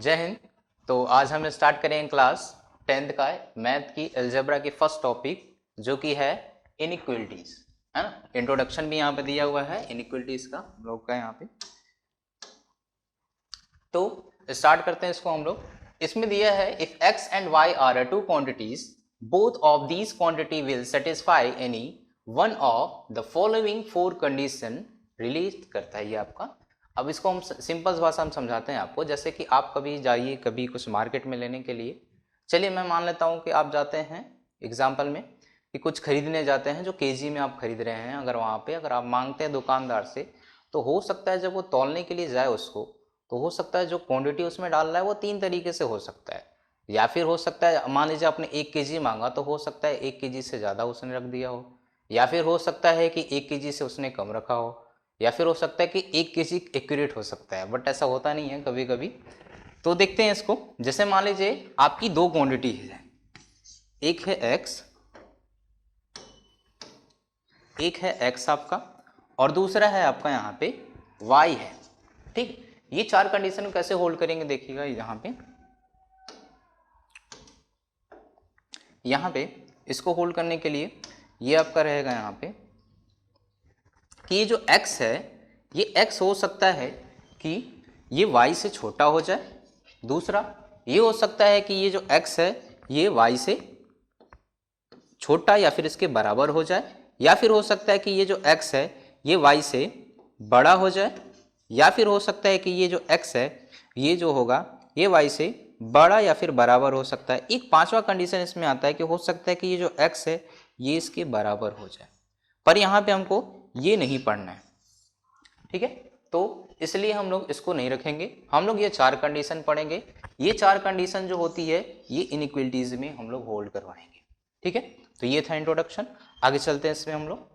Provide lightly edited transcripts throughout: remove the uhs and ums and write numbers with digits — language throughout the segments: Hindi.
जय हिंद। तो आज हम स्टार्ट करेंगे क्लास 10th का मैथ की अलजेब्रा की फर्स्ट टॉपिक जो कि है इनइक्वलिटीज, है ना। इंट्रोडक्शन भी यहाँ पे दिया हुआ है इनइक्वलिटीज का हम लोग का यहाँ पे। तो स्टार्ट करते हैं इसको हम लोग। इसमें दिया है if x and y are two quantities both of these quantity will satisfy any one of the following four condition release करता है ये आपका। अब इसको हम सिंपल भाषा में समझाते हैं आपको। जैसे कि आप कभी जाइए कभी कुछ मार्केट में लेने के लिए, चलिए मैं मान लेता हूँ कि आप जाते हैं एग्जाम्पल में कि कुछ खरीदने जाते हैं जो केजी में आप खरीद रहे हैं। अगर वहाँ पे अगर आप मांगते हैं दुकानदार से तो हो सकता है जब वो तौलने के लिए जाए उसको, तो हो सकता है जो क्वांटिटी उसमें डाल रहा है वो 3 तरीके से हो सकता है। या फिर हो सकता है मान लीजिए आपने 1 केजी मांगा तो हो सकता है 1 केजी से ज़्यादा उसने रख दिया हो, या फिर हो सकता है कि 1 केजी से उसने कम रखा हो, या फिर हो सकता है कि 1 केजी एक्यूरेट हो सकता है, बट ऐसा होता नहीं है कभी कभी। तो देखते हैं इसको। जैसे मान लीजिए आपकी दो क्वांटिटी है, एक है एक्स, एक है एक्स आपका और दूसरा है आपका यहाँ पे वाई है। ठीक, ये चार कंडीशन कैसे होल्ड करेंगे देखिएगा। यहाँ पे इसको होल्ड करने के लिए ये आपका रहेगा यहाँ पे कि ये जो x है ये x हो सकता है कि ये y से छोटा हो जाए। दूसरा ये हो सकता है कि ये जो x है ये y से छोटा या फिर इसके बराबर हो जाए, या फिर हो सकता है कि ये जो x है ये y से बड़ा हो जाए, या फिर हो सकता है कि ये जो x है ये जो होगा ये y से बड़ा या फिर बराबर हो सकता है। एक पांचवा कंडीशन इसमें आता है कि हो सकता है कि ये जो x है ये इसके बराबर हो जाए, पर यहाँ पे हमको ये नहीं पढ़ना है। ठीक है, तो इसलिए हम लोग इसको नहीं रखेंगे, हम लोग ये चार कंडीशन पढ़ेंगे। ये चार कंडीशन जो होती है ये इनइक्वलिटीज में हम लोग होल्ड करवाएंगे। ठीक है, तो ये था इंट्रोडक्शन। आगे चलते हैं, इसमें हम लोग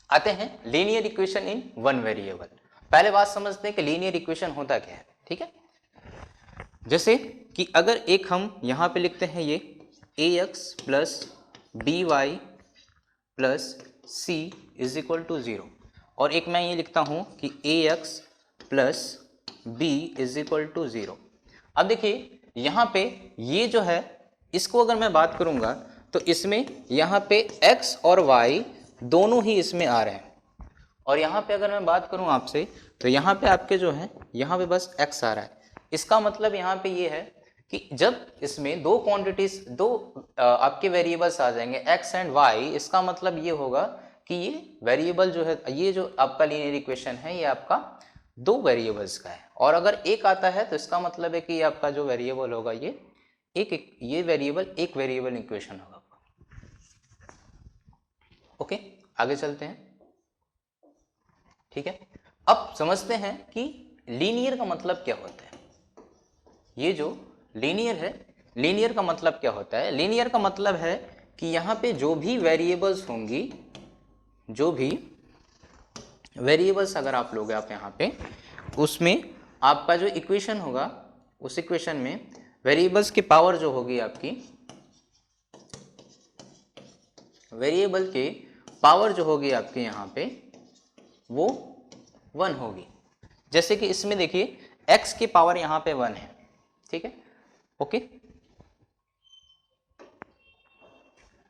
आते हैं linear equation in one variable. पहले बात समझते हैं कि लीनियर इक्वेशन होता क्या है। ठीक है, जैसे कि अगर एक हम यहां पे लिखते हैं ये ax plus B Y plus C is equal to 0, और एक मैं ये लिखता हूं कि ax plus B is equal to 0। अब देखिए यहां पे ये जो है इसको अगर मैं बात करूंगा तो इसमें यहाँ पे x और y दोनों ही इसमें आ रहे हैं, और यहाँ पे अगर मैं बात करूँ आपसे तो यहाँ पे आपके जो है यहाँ पे बस x आ रहा है। इसका मतलब यहाँ पे ये है कि जब इसमें दो क्वांटिटीज आपके वेरिएबल्स आ जाएंगे x एंड y, इसका मतलब ये होगा कि ये वेरिएबल जो है ये जो आपका लीनियर इक्वेशन है ये आपका दो वेरिएबल्स का है। और अगर एक आता है तो इसका मतलब है कि ये आपका जो वेरिएबल होगा ये ये वेरिएबल एक वेरिएबल इक्वेशन होगा। ओके, आगे चलते हैं। ठीक है, अब समझते हैं कि लीनियर का मतलब क्या होता है। ये जो लीनियर है, लीनियर का मतलब क्या होता है? लीनियर का मतलब है कि यहाँ पे जो भी वेरिएबल्स होंगी, जो भी वेरिएबल्स अगर आप लोगे आप यहाँ पे, उसमें आपका जो इक्वेशन होगा उस इक्वेशन में वेरिएबल्स की पावर जो होगी आपकी, वेरिएबल के पावर जो होगी आपके यहाँ पे वो 1 होगी। जैसे कि इसमें देखिए x की पावर यहाँ पे 1 है। ठीक है, ओके,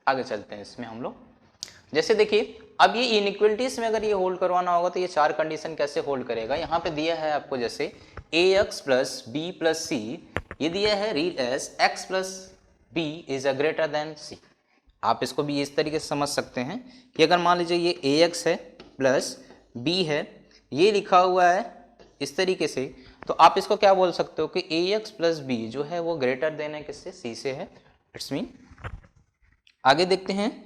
आगे चलते हैं इसमें हम लोग। जैसे देखिए अब ये इनइक्वलिटीज में अगर ये होल्ड करवाना होगा तो ये चार कंडीशन कैसे होल्ड करेगा। यहाँ पे दिया है आपको जैसे ax plus B plus C, ये दिया है read as x plus B is a greater than C. आप इसको भी इस तरीके से समझ सकते हैं कि अगर मान लीजिए ये ax है प्लस b है, ये लिखा हुआ है इस तरीके से, तो आप इसको क्या बोल सकते हो कि ax प्लस बी जो है वो ग्रेटर देन है किससे? c से है। इट्स मीन आगे देखते हैं,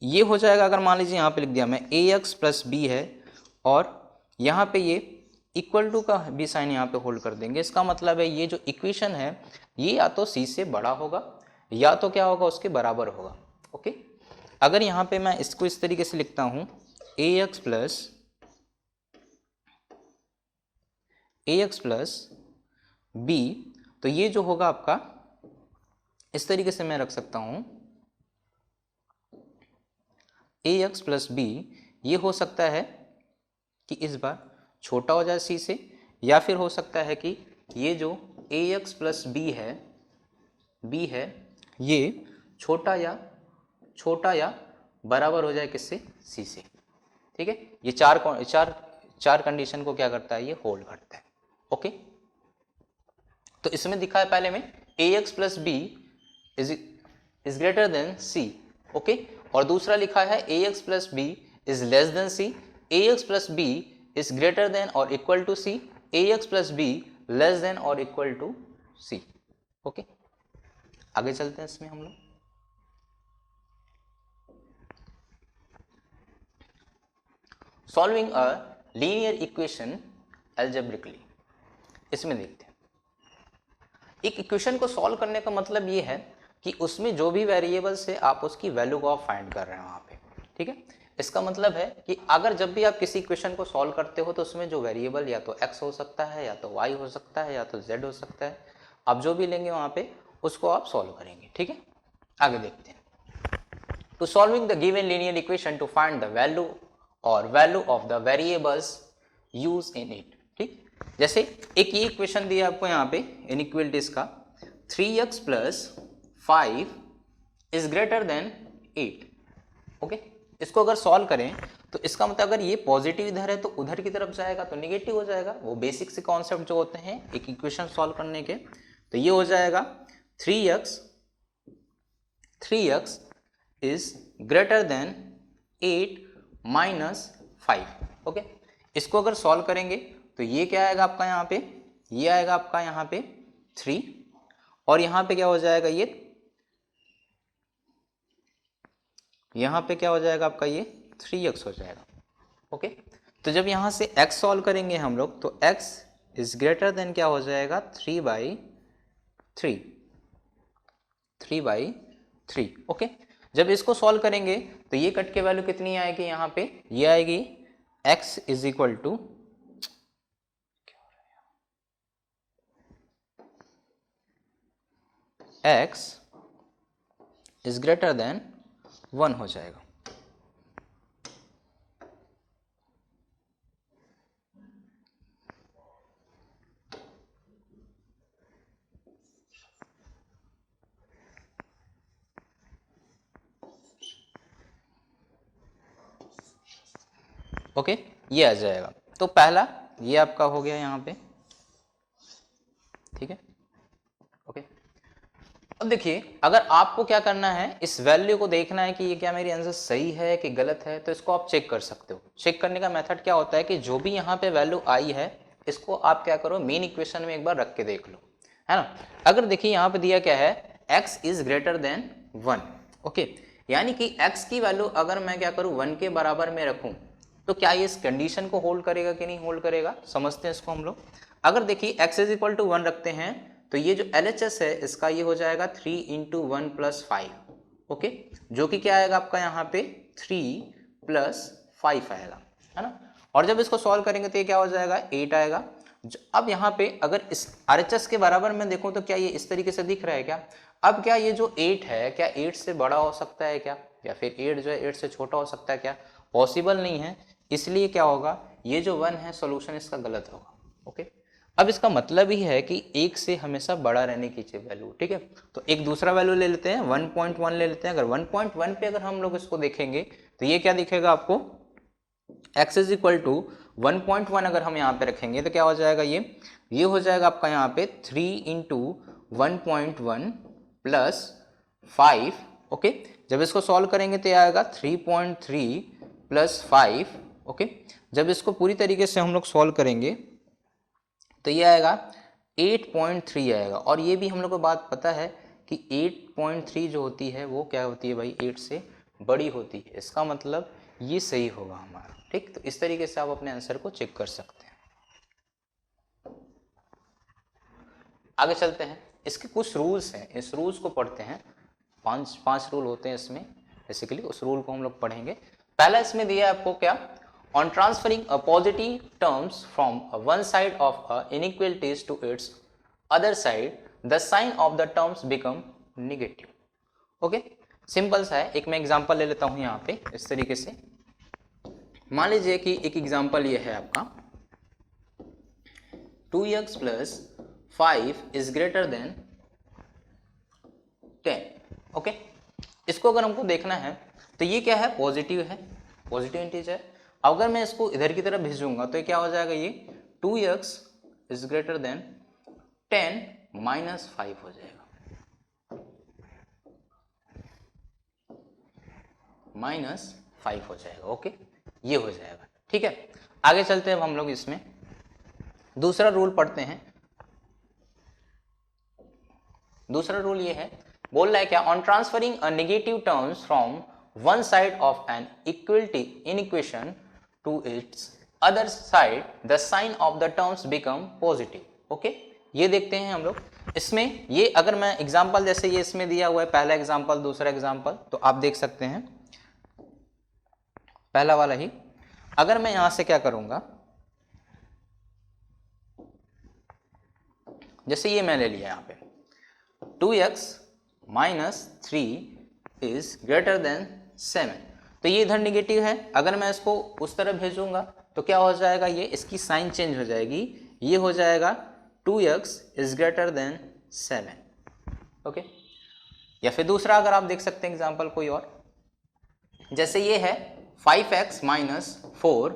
ये हो जाएगा अगर मान लीजिए यहाँ पे लिख दिया मैं ax प्लस बी है और यहाँ पे ये इक्वल टू का भी साइन यहाँ पे होल्ड कर देंगे। इसका मतलब है ये जो इक्वेशन है ये या तो c से बड़ा होगा या तो क्या होगा उसके बराबर होगा। ओके, अगर यहाँ पे मैं इसको इस तरीके से लिखता हूँ ax प्लस बी, तो ये जो होगा आपका इस तरीके से मैं रख सकता हूँ ax प्लस बी, ये हो सकता है कि इस बार छोटा हो जाए c से, या फिर हो सकता है कि ये जो ax प्लस b है ये छोटा या बराबर हो जाए किससे, c से। ठीक है, ये चार कंडीशन को क्या करता है, ये होल्ड करता है। ओके, तो इसमें दिखा है पहले में ax plus b is greater than c। Okay, और दूसरा लिखा है ax plus b is less than c, ax plus b is greater than और equal to c, ax plus b less than और इक्वल टू c। ओके, आगे चलते हैं इसमें हम लोग। Solving a linear equation algebraically, इसमें देखते हैं। एक इक्वेशन को सॉल्व करने का मतलब ये है कि उसमें जो भी वेरिएबल्स है आप उसकी वैल्यू को आप फाइंड कर रहे हैं वहाँ पे। ठीक है, इसका मतलब है कि अगर जब भी आप किसी इक्वेशन को सॉल्व करते हो तो उसमें जो वेरिएबल या तो x हो सकता है, या तो y हो सकता है, या तो z हो सकता है, आप जो भी लेंगे वहाँ पे उसको आप सॉल्व करेंगे। ठीक है, आगे देखते हैं। To solving the given linear equation to find the value of the variables use in it. ठीक, जैसे एक ये इक्वेशन दिया आपको यहाँ पे इनइक्वालिटीज का, 3x plus 5 is greater then 8। Okay, इसको अगर सॉल्व करें तो इसका मतलब अगर ये पॉजिटिव इधर है तो उधर की तरफ जाएगा तो निगेटिव हो जाएगा। वो बेसिक से कॉन्सेप्ट जो होते हैं एक इक्वेशन सॉल्व करने के, तो ये हो जाएगा 3x is greater then 8 minus 5। Okay, इसको अगर सॉल्व करेंगे तो ये क्या आएगा आपका यहाँ पे, ये आएगा आपका यहाँ पे 3, और यहाँ पे क्या हो जाएगा, ये यहाँ पे क्या हो जाएगा आपका, ये 3x हो जाएगा। ओके, तो जब यहाँ से x सॉल्व करेंगे हम लोग तो x इज ग्रेटर देन क्या हो जाएगा, 3/3। ओके, जब इसको सॉल्व करेंगे तो ये कट के वैल्यू कितनी आएगी यहाँ पे, ये आएगी x is equal to x is greater than 1 हो जाएगा। ओके, ये आ जाएगा। तो पहला ये आपका हो गया यहाँ पे। ठीक है, ओके, अब देखिए अगर आपको क्या करना है, इस वैल्यू को देखना है कि ये क्या मेरी आंसर सही है कि गलत है, तो इसको आप चेक कर सकते हो। चेक करने का मेथड क्या होता है कि जो भी यहाँ पे वैल्यू आई है इसको आप क्या करो, मेन इक्वेशन में एक बार रख के देख लो, है ना। अगर देखिए यहाँ पे दिया क्या है, x is greater than 1। Okay, यानी कि x की वैल्यू अगर मैं क्या करूँ 1 के बराबर में रखूँ तो क्या ये इस कंडीशन को होल्ड करेगा कि नहीं होल्ड करेगा, समझते हैं इसको हम लोग। अगर देखिए x इज इक्वल टू 1 रखते हैं तो ये जो LHS है इसका ये हो जाएगा 3 इंटू 1 प्लस 5। ओके, जो कि क्या आएगा आपका यहाँ पे 3 प्लस 5 आएगा, है ना। और जब इसको सॉल्व करेंगे तो ये क्या हो जाएगा, 8 आएगा। अब यहाँ पे अगर इस RHS के बराबर में देखूँ तो क्या ये इस तरीके से दिख रहा है क्या। अब क्या ये जो 8 है क्या 8 से बड़ा हो सकता है क्या, या फिर 8 जो है 8 से छोटा हो सकता है क्या, पॉसिबल नहीं है। इसलिए क्या होगा, ये जो 1 है सॉल्यूशन इसका गलत होगा। ओके, अब इसका मतलब ही है कि 1 से हमेशा बड़ा रहने की चाहिए वैल्यू। ठीक है, तो एक दूसरा वैल्यू ले लेते हैं, 1.1 ले लेते हैं। अगर 1.1 पे अगर हम लोग इसको देखेंगे तो ये क्या दिखेगा आपको, x इज इक्वल टू 1.1 अगर हम यहाँ पे रखेंगे तो क्या हो जाएगा, ये हो जाएगा आपका यहाँ पे 3 इंटू 1.1 प्लस 5। ओके, जब इसको सॉल्व करेंगे तो ये आएगा 3.3 प्लस 5। ओके, जब इसको पूरी तरीके से हम लोग सॉल्व करेंगे तो ये आएगा 8.3 आएगा। और ये भी हम लोग को बात पता है कि 8.3 जो होती है वो क्या होती है भाई, 8 से बड़ी होती है। इसका मतलब ये सही होगा हमारा। ठीक, तो इस तरीके से आप अपने आंसर को चेक कर सकते हैं। आगे चलते हैं, इसके कुछ रूल्स हैं, इस रूल्स को पढ़ते हैं। पांच रूल होते हैं इसमें बेसिकली, उस रूल को हम लोग पढ़ेंगे। पहला इसमें दिया है आपको क्या, on transferring a positive terms from one side of a inequalities to its other side, the sign of the terms become negative. Okay, simple सा है। एक मैं एग्जांपल ले लेता हूं यहाँ पे इस तरीके से। मान लीजिए कि एक एग्जांपल ये है आपका 2x plus 5 is greater then 10। Okay, इसको अगर हमको देखना है तो ये क्या है, पॉजिटिव है, पॉजिटिव इंटीजर। अगर मैं इसको इधर की तरफ भेजूंगा तो ये क्या हो जाएगा, ये 2x is greater then 10 minus 5 हो जाएगा, -5 हो जाएगा। ओके, ये हो जाएगा। ठीक है, आगे चलते हैं अब हम लोग इसमें दूसरा रूल पढ़ते हैं। दूसरा रूल ये है, बोल रहा है क्या, on transferring a negative terms from one side of an equality equation to its other side the sign of the terms become positive. Okay, ये देखते हैं हम लोग इसमें। ये अगर मैं एग्जांपल, जैसे ये इसमें दिया हुआ है पहला एग्जांपल, दूसरा एग्जांपल, तो आप देख सकते हैं पहला वाला ही। अगर मैं यहां से क्या करूंगा, जैसे ये मैंने लिया यहां पे 2x minus 3 is greater then 7, तो ये इधर निगेटिव है। अगर मैं इसको उस तरफ भेजूंगा तो क्या हो जाएगा, ये इसकी साइन चेंज हो जाएगी, ये हो जाएगा 2x is greater then 7। Okay, या फिर दूसरा अगर आप देख सकते हैं एग्जांपल कोई और, जैसे ये है 5x minus 4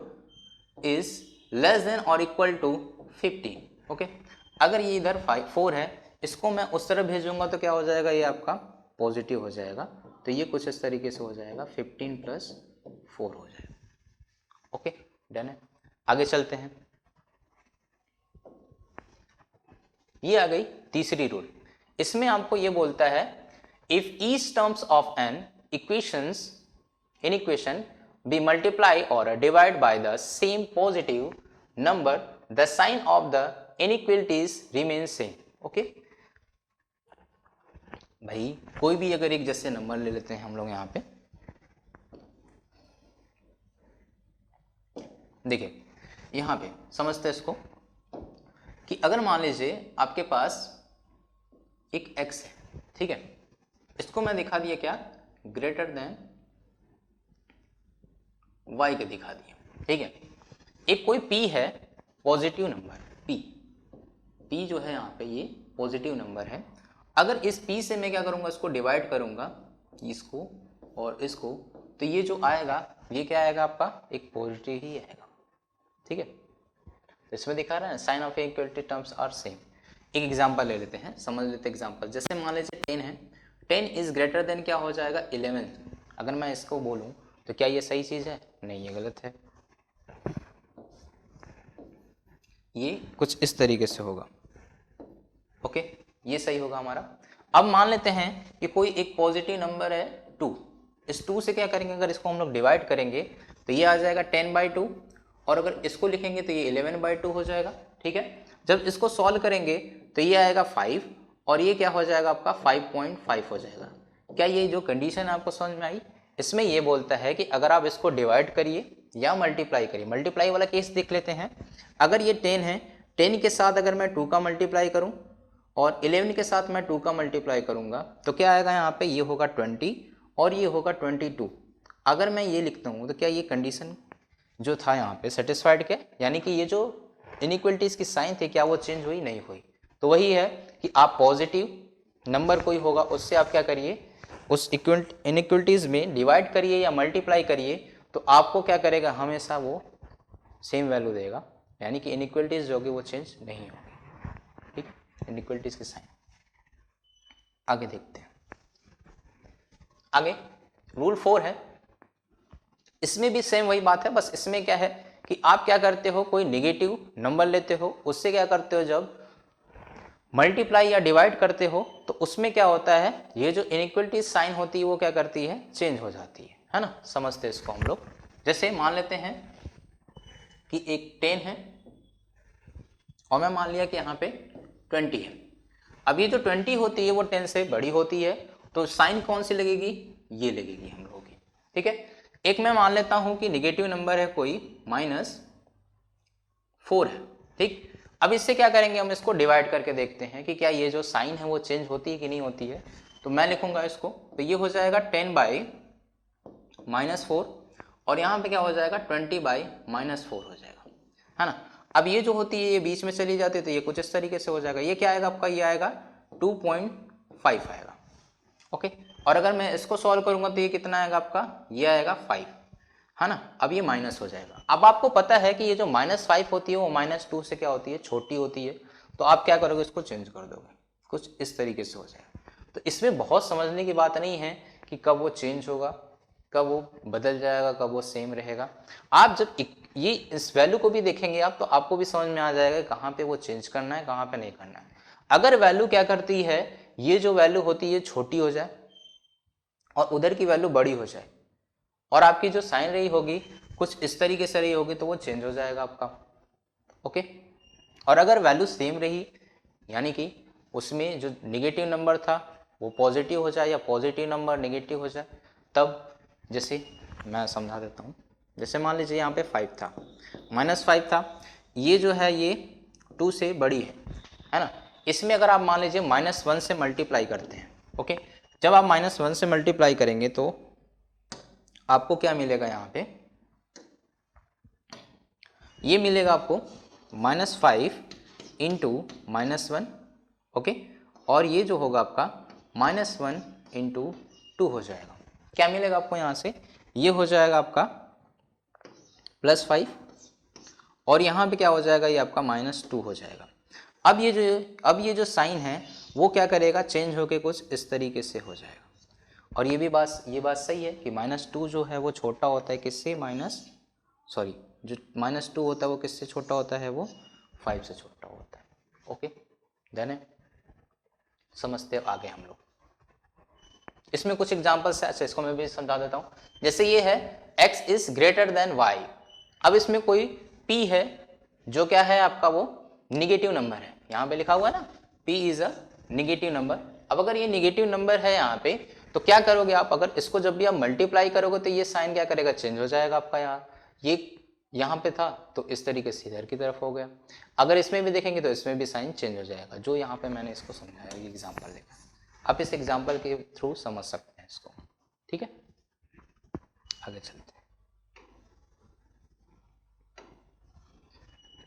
is less than और इक्वल टू 15। ओके, अगर ये इधर 4 है, इसको मैं उस तरफ भेजूंगा तो क्या हो जाएगा, ये आपका पॉजिटिव हो जाएगा। तो ये कुछ इस तरीके से हो जाएगा, 15 प्लस 4 हो जाएगा। ओके, डन है। आगे चलते हैं, ये आ गई तीसरी रूल। इसमें आपको ये बोलता है, if each terms of an equation be multiply or divide by the same positive number, the sign of the inequalities remains same. Okay, भाई कोई भी अगर एक जैसे नंबर ले लेते हैं हम लोग यहाँ पे, देखिए यहाँ पे समझते हैं इसको कि अगर मान लीजिए आपके पास एक x है, ठीक है, इसको मैं दिखा दिया क्या, ग्रेटर देन y के दिखा दिया। ठीक है, एक कोई p है, पॉजिटिव नंबर p जो है यहाँ पे ये पॉजिटिव नंबर है। अगर इस p से मैं क्या करूँगा, इसको डिवाइड करूँगा, इसको और इसको, तो ये जो आएगा ये क्या आएगा आपका, एक पॉजिटिव ही आएगा। ठीक है, तो इसमें दिखा रहा है sign of equality terms are same. एक एग्जांपल ले लेते हैं, समझ लेते हैं एग्जांपल। जैसे मान लीजिए 10 है, 10 इज ग्रेटर देन क्या हो जाएगा, 11। अगर मैं इसको बोलूँ तो क्या ये सही चीज़ है, नहीं, ये गलत है। ये कुछ इस तरीके से होगा। ओके, ये सही होगा हमारा। अब मान लेते हैं कि कोई एक पॉजिटिव नंबर है 2, इस 2 से क्या करेंगे, अगर इसको हम लोग डिवाइड करेंगे तो ये आ जाएगा 10/2, और अगर इसको लिखेंगे तो ये 11/2 हो जाएगा। ठीक है, जब इसको सॉल्व करेंगे तो ये आएगा 5, और ये क्या हो जाएगा आपका 5.5 हो जाएगा। क्या ये जो कंडीशन आपको समझ में आई? इसमें ये बोलता है कि अगर आप इसको डिवाइड करिए या मल्टीप्लाई करिए। मल्टीप्लाई वाला केस देख लेते हैं। अगर ये 10 है, 10 के साथ अगर मैं 2 का मल्टीप्लाई करूं और 11 के साथ मैं 2 का मल्टीप्लाई करूंगा तो क्या आएगा यहाँ पे, ये होगा 20 और ये होगा 22। अगर मैं ये लिखता हूँ तो क्या ये कंडीशन जो था यहाँ पे सेटिस्फाइड क्या, यानी कि ये जो इनइक्वलिटीज की साइन थी क्या वो चेंज हुई, नहीं हुई। तो वही है कि आप पॉजिटिव नंबर कोई होगा उससे आप क्या करिए, उस इनइक्वलिटीज में डिवाइड करिए या मल्टीप्लाई करिए, तो आपको क्या करेगा, हमेशा वो सेम वैल्यू देगा, यानी कि इनइक्वलिटीज जो होगी वो चेंज नहीं होगी। ठीक, इनइक्वलिटीज की साइन। आगे देखते हैं, आगे रूल 4 है। इसमें भी सेम वही बात है, बस इसमें क्या है कि आप क्या करते हो, कोई नेगेटिव नंबर लेते हो, उससे क्या करते हो, जब मल्टीप्लाई या डिवाइड करते हो तो उसमें क्या होता है, ये जो इनइक्वलिटी साइन होती है वो क्या करती है, चेंज हो जाती है ना। समझते हैं इसको हम लोग। जैसे मान लेते हैं कि एक 10 है और मैं मान लिया कि यहाँ पे 20 है। अब ये जो 20 होती है वो 10 से बड़ी होती है, तो साइन कौन सी लगेगी, ये लगेगी हम लोगों की। ठीक है, एक मैं मान लेता हूं कि निगेटिव नंबर है कोई -4 है। ठीक, अब इससे क्या करेंगे, हम इसको डिवाइड करके देखते हैं कि क्या ये जो साइन है वो चेंज होती है कि नहीं होती है। तो मैं लिखूंगा इसको, तो ये हो जाएगा 10/-4 और यहाँ पे क्या हो जाएगा 20/-4 हो जाएगा, है ना। अब ये जो होती है ये बीच में चली जाती है तो ये कुछ इस तरीके से हो जाएगा। ये क्या आएगा आपका, ये आएगा 2.5 आएगा। ओके, और अगर मैं इसको सॉल्व करूंगा तो ये कितना आएगा आपका, ये आएगा 5, है ना। अब ये माइनस हो जाएगा। अब आपको पता है कि ये जो -5 होती है वो -2 से क्या होती है, छोटी होती है। तो आप क्या करोगे, इसको चेंज कर दोगे, कुछ इस तरीके से हो जाएगा। तो इसमें बहुत समझने की बात नहीं है कि कब वो चेंज होगा, कब वो बदल जाएगा, कब वो सेम रहेगा। आप जब ये इस वैल्यू को भी देखेंगे आप, तो आपको भी समझ में आ जाएगा कहाँ पे वो चेंज करना है, कहाँ पे नहीं करना है। अगर वैल्यू क्या करती है, ये जो वैल्यू होती है छोटी हो जाए और उधर की वैल्यू बड़ी हो जाए, और आपकी जो साइन रही होगी कुछ इस तरीके से रही होगी, तो वो चेंज हो जाएगा आपका। ओके, और अगर वैल्यू सेम रही, यानी कि उसमें जो निगेटिव नंबर था वो पॉजिटिव हो जाए या पॉजिटिव नंबर नेगेटिव हो जाए, तब जैसे मैं समझा देता हूँ। जैसे मान लीजिए यहाँ पे 5 था, -5 था, ये जो है ये 2 से बड़ी है ना। इसमें अगर आप मान लीजिए -1 से मल्टीप्लाई करते हैं, ओके, जब आप -1 से मल्टीप्लाई करेंगे तो आपको क्या मिलेगा, यहाँ पे ये मिलेगा आपको -5 इंटू -1, ओके, और ये जो होगा आपका -1 इंटू 2 हो जाएगा। क्या मिलेगा आपको यहाँ से, ये हो जाएगा आपका +5, और यहाँ पे क्या हो जाएगा, ये आपका -2 हो जाएगा। अब ये जो साइन है वो क्या करेगा, चेंज होके कुछ इस तरीके से हो जाएगा। और ये बात सही है कि -2 जो है वो छोटा होता है किससे, जो -2 होता है वो किससे छोटा होता है, वो 5 से छोटा होता है। ओके, देन समझते हैं आगे हम लोग। इसमें कुछ एग्जांपल्स है, अच्छा इसको मैं भी समझा देता हूँ। जैसे ये है x is greater then y। अब इसमें कोई p है जो क्या है आपका, वो निगेटिव नंबर है, यहाँ पे लिखा हुआ है ना, p is a negative number. अब अगर ये निगेटिव नंबर है यहाँ पे, तो क्या करोगे आप, अगर इसको जब भी आप मल्टीप्लाई करोगे तो ये साइन क्या करेगा, चेंज हो जाएगा आपका। ये यहाँ पे था तो इस तरीके से इधर की तरफ हो गया। अगर इसमें भी देखेंगे तो इसमें भी साइन चेंज हो जाएगा, जो यहाँ पे मैंने इसको समझाया, ये एग्जाम्पल लेकर आप इस एग्जाम्पल के थ्रू समझ सकते हैं इसको। ठीक है, आगे चलते हैं।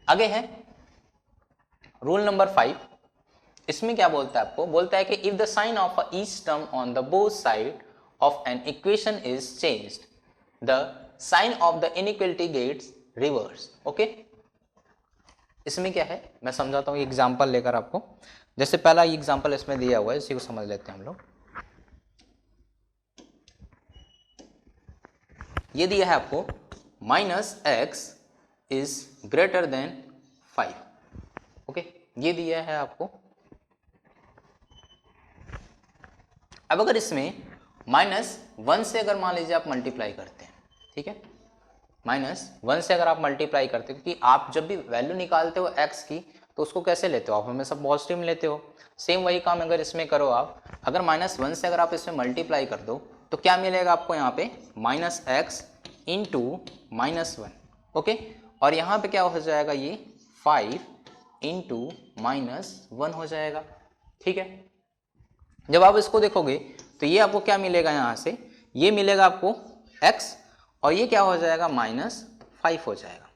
आगे है रूल नंबर 5। इसमें क्या बोलता है आपको, बोलता है कि if the sign of each term on the both side of an equation is changed, the sign of the inequality gets reverse. Okay, इसमें क्या है मैं समझाता हूँ एग्जाम्पल लेकर आपको। जैसे पहला एग्जाम्पल इसमें दिया हुआ है, इसी को समझ लेते हैं हम लोग। ये दिया है आपको -x is greater then 5। Okay, ये दिया है आपको। अब अगर इसमें -1 से अगर मान लीजिए आप मल्टीप्लाई करते हैं, ठीक है, -1 से अगर आप मल्टीप्लाई करते हो, क्योंकि आप जब भी वैल्यू निकालते हो x की तो उसको कैसे लेते हो आप, हमेशा पॉजिटिव में लेते हो। सेम वही काम अगर इसमें करो आप, अगर -1 से अगर आप इसमें मल्टीप्लाई कर दो तो क्या मिलेगा आपको यहाँ पे, -x इंटू -1। ओके, और यहाँ पे क्या हो जाएगा, ये 5 इंटू -1 हो जाएगा। ठीक है, जब आप इसको देखोगे तो ये आपको क्या मिलेगा, यहाँ से ये मिलेगा आपको x, और ये क्या हो जाएगा, -5 हो जाएगा।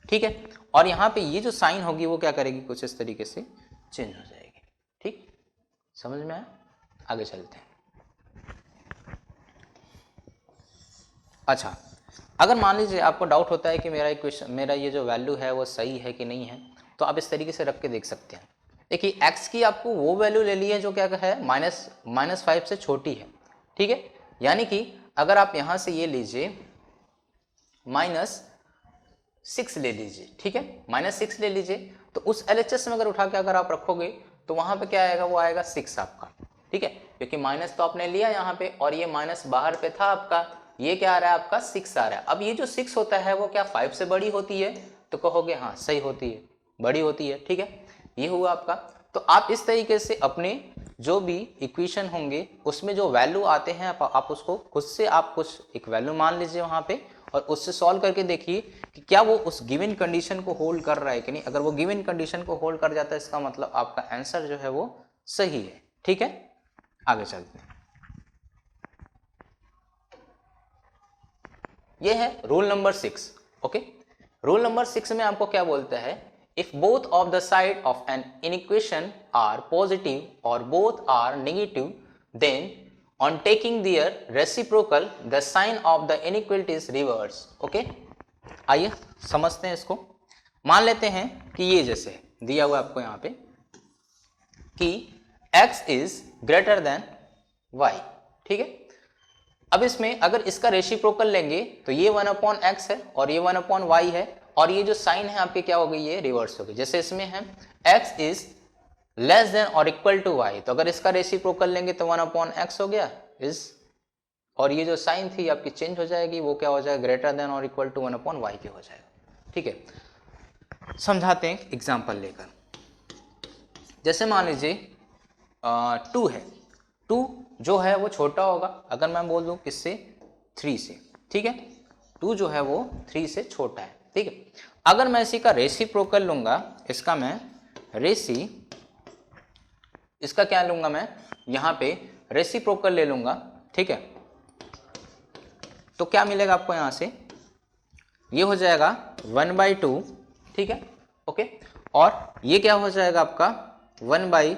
ठीक है, और यहाँ पे ये जो साइन होगी वो क्या करेगी, कुछ इस तरीके से चेंज हो जाएगी। ठीक, समझ में आया, आगे चलते हैं। अच्छा, अगर मान लीजिए आपको डाउट होता है कि मेरा ये जो वैल्यू है वो सही है कि नहीं है, तो आप इस तरीके से रख के देख सकते हैं। देखिए x की आपको वो वैल्यू ले ली है जो क्या है, -5 से छोटी है। ठीक है, यानी कि अगर आप यहाँ से ये लीजिए -6 ले लीजिए, ठीक है, -6 ले लीजिए, तो उस LHS में अगर उठा के अगर आप रखोगे तो वहां पे क्या आएगा, वो आएगा 6 आपका। ठीक है, क्योंकि माइनस तो आपने लिया यहाँ पे और ये माइनस बाहर पे था आपका, ये क्या आ रहा है आपका 6 आ रहा है। अब ये जो 6 होता है वो क्या 5 से बड़ी होती है, तो कहोगे हाँ सही होती है, बड़ी होती है। ठीक है, ये हुआ आपका। तो आप इस तरीके से अपने जो भी इक्वेशन होंगे उसमें जो वैल्यू आते हैं आप उसको खुद से आप कुछ एक वैल्यू मान लीजिए वहां पे, और उससे सॉल्व करके देखिए कि क्या वो उस गिवन कंडीशन को होल्ड कर रहा है कि नहीं। अगर वो गिवन कंडीशन को होल्ड कर जाता है, इसका मतलब आपका आंसर जो है वो सही है। ठीक है, आगे चलते हैं। ये है rule number 6। Okay, rule number 6 में आपको क्या बोलता है if both of the side of an inequation are positive or both are negative, then on taking their reciprocal the sign of the inequality is reverse. Okay, आइए समझते हैं इसको। मान लेते हैं कि ये जैसे दिया हुआ आपको यहाँ पे कि x is greater than y, ठीक है। अब इसमें अगर इसका रेसिप्रोकल लेंगे तो ये 1/x है और ये 1/y है, और ये जो साइन है आपके क्या हो गई, ये रिवर्स हो गई। जैसे इसमें है x इज लेस देन और इक्वल टू y, तो अगर इसका रेसिप्रोकल लेंगे तो 1/x हो गया इज, और ये जो साइन थी आपकी चेंज हो जाएगी, वो क्या हो जाएगा, ग्रेटर देन और इक्वल टू 1/y के हो जाएगा। ठीक है, समझाते हैं एग्जाम्पल लेकर। जैसे मान लीजिए 2 है, 2 जो है वो छोटा होगा अगर मैं बोल दूं किससे, 3 से, ठीक है। 2 जो है वो 3 से छोटा है, ठीक है। अगर मैं इसी का रेसिप्रोकल लूंगा, इसका मैं इसका क्या लूंगा, मैं यहां पे रेसिप्रोकल ले लूंगा, ठीक है। तो क्या मिलेगा आपको यहां से, ये हो जाएगा 1/2, ठीक है, ओके। और ये क्या हो जाएगा आपका 1/3,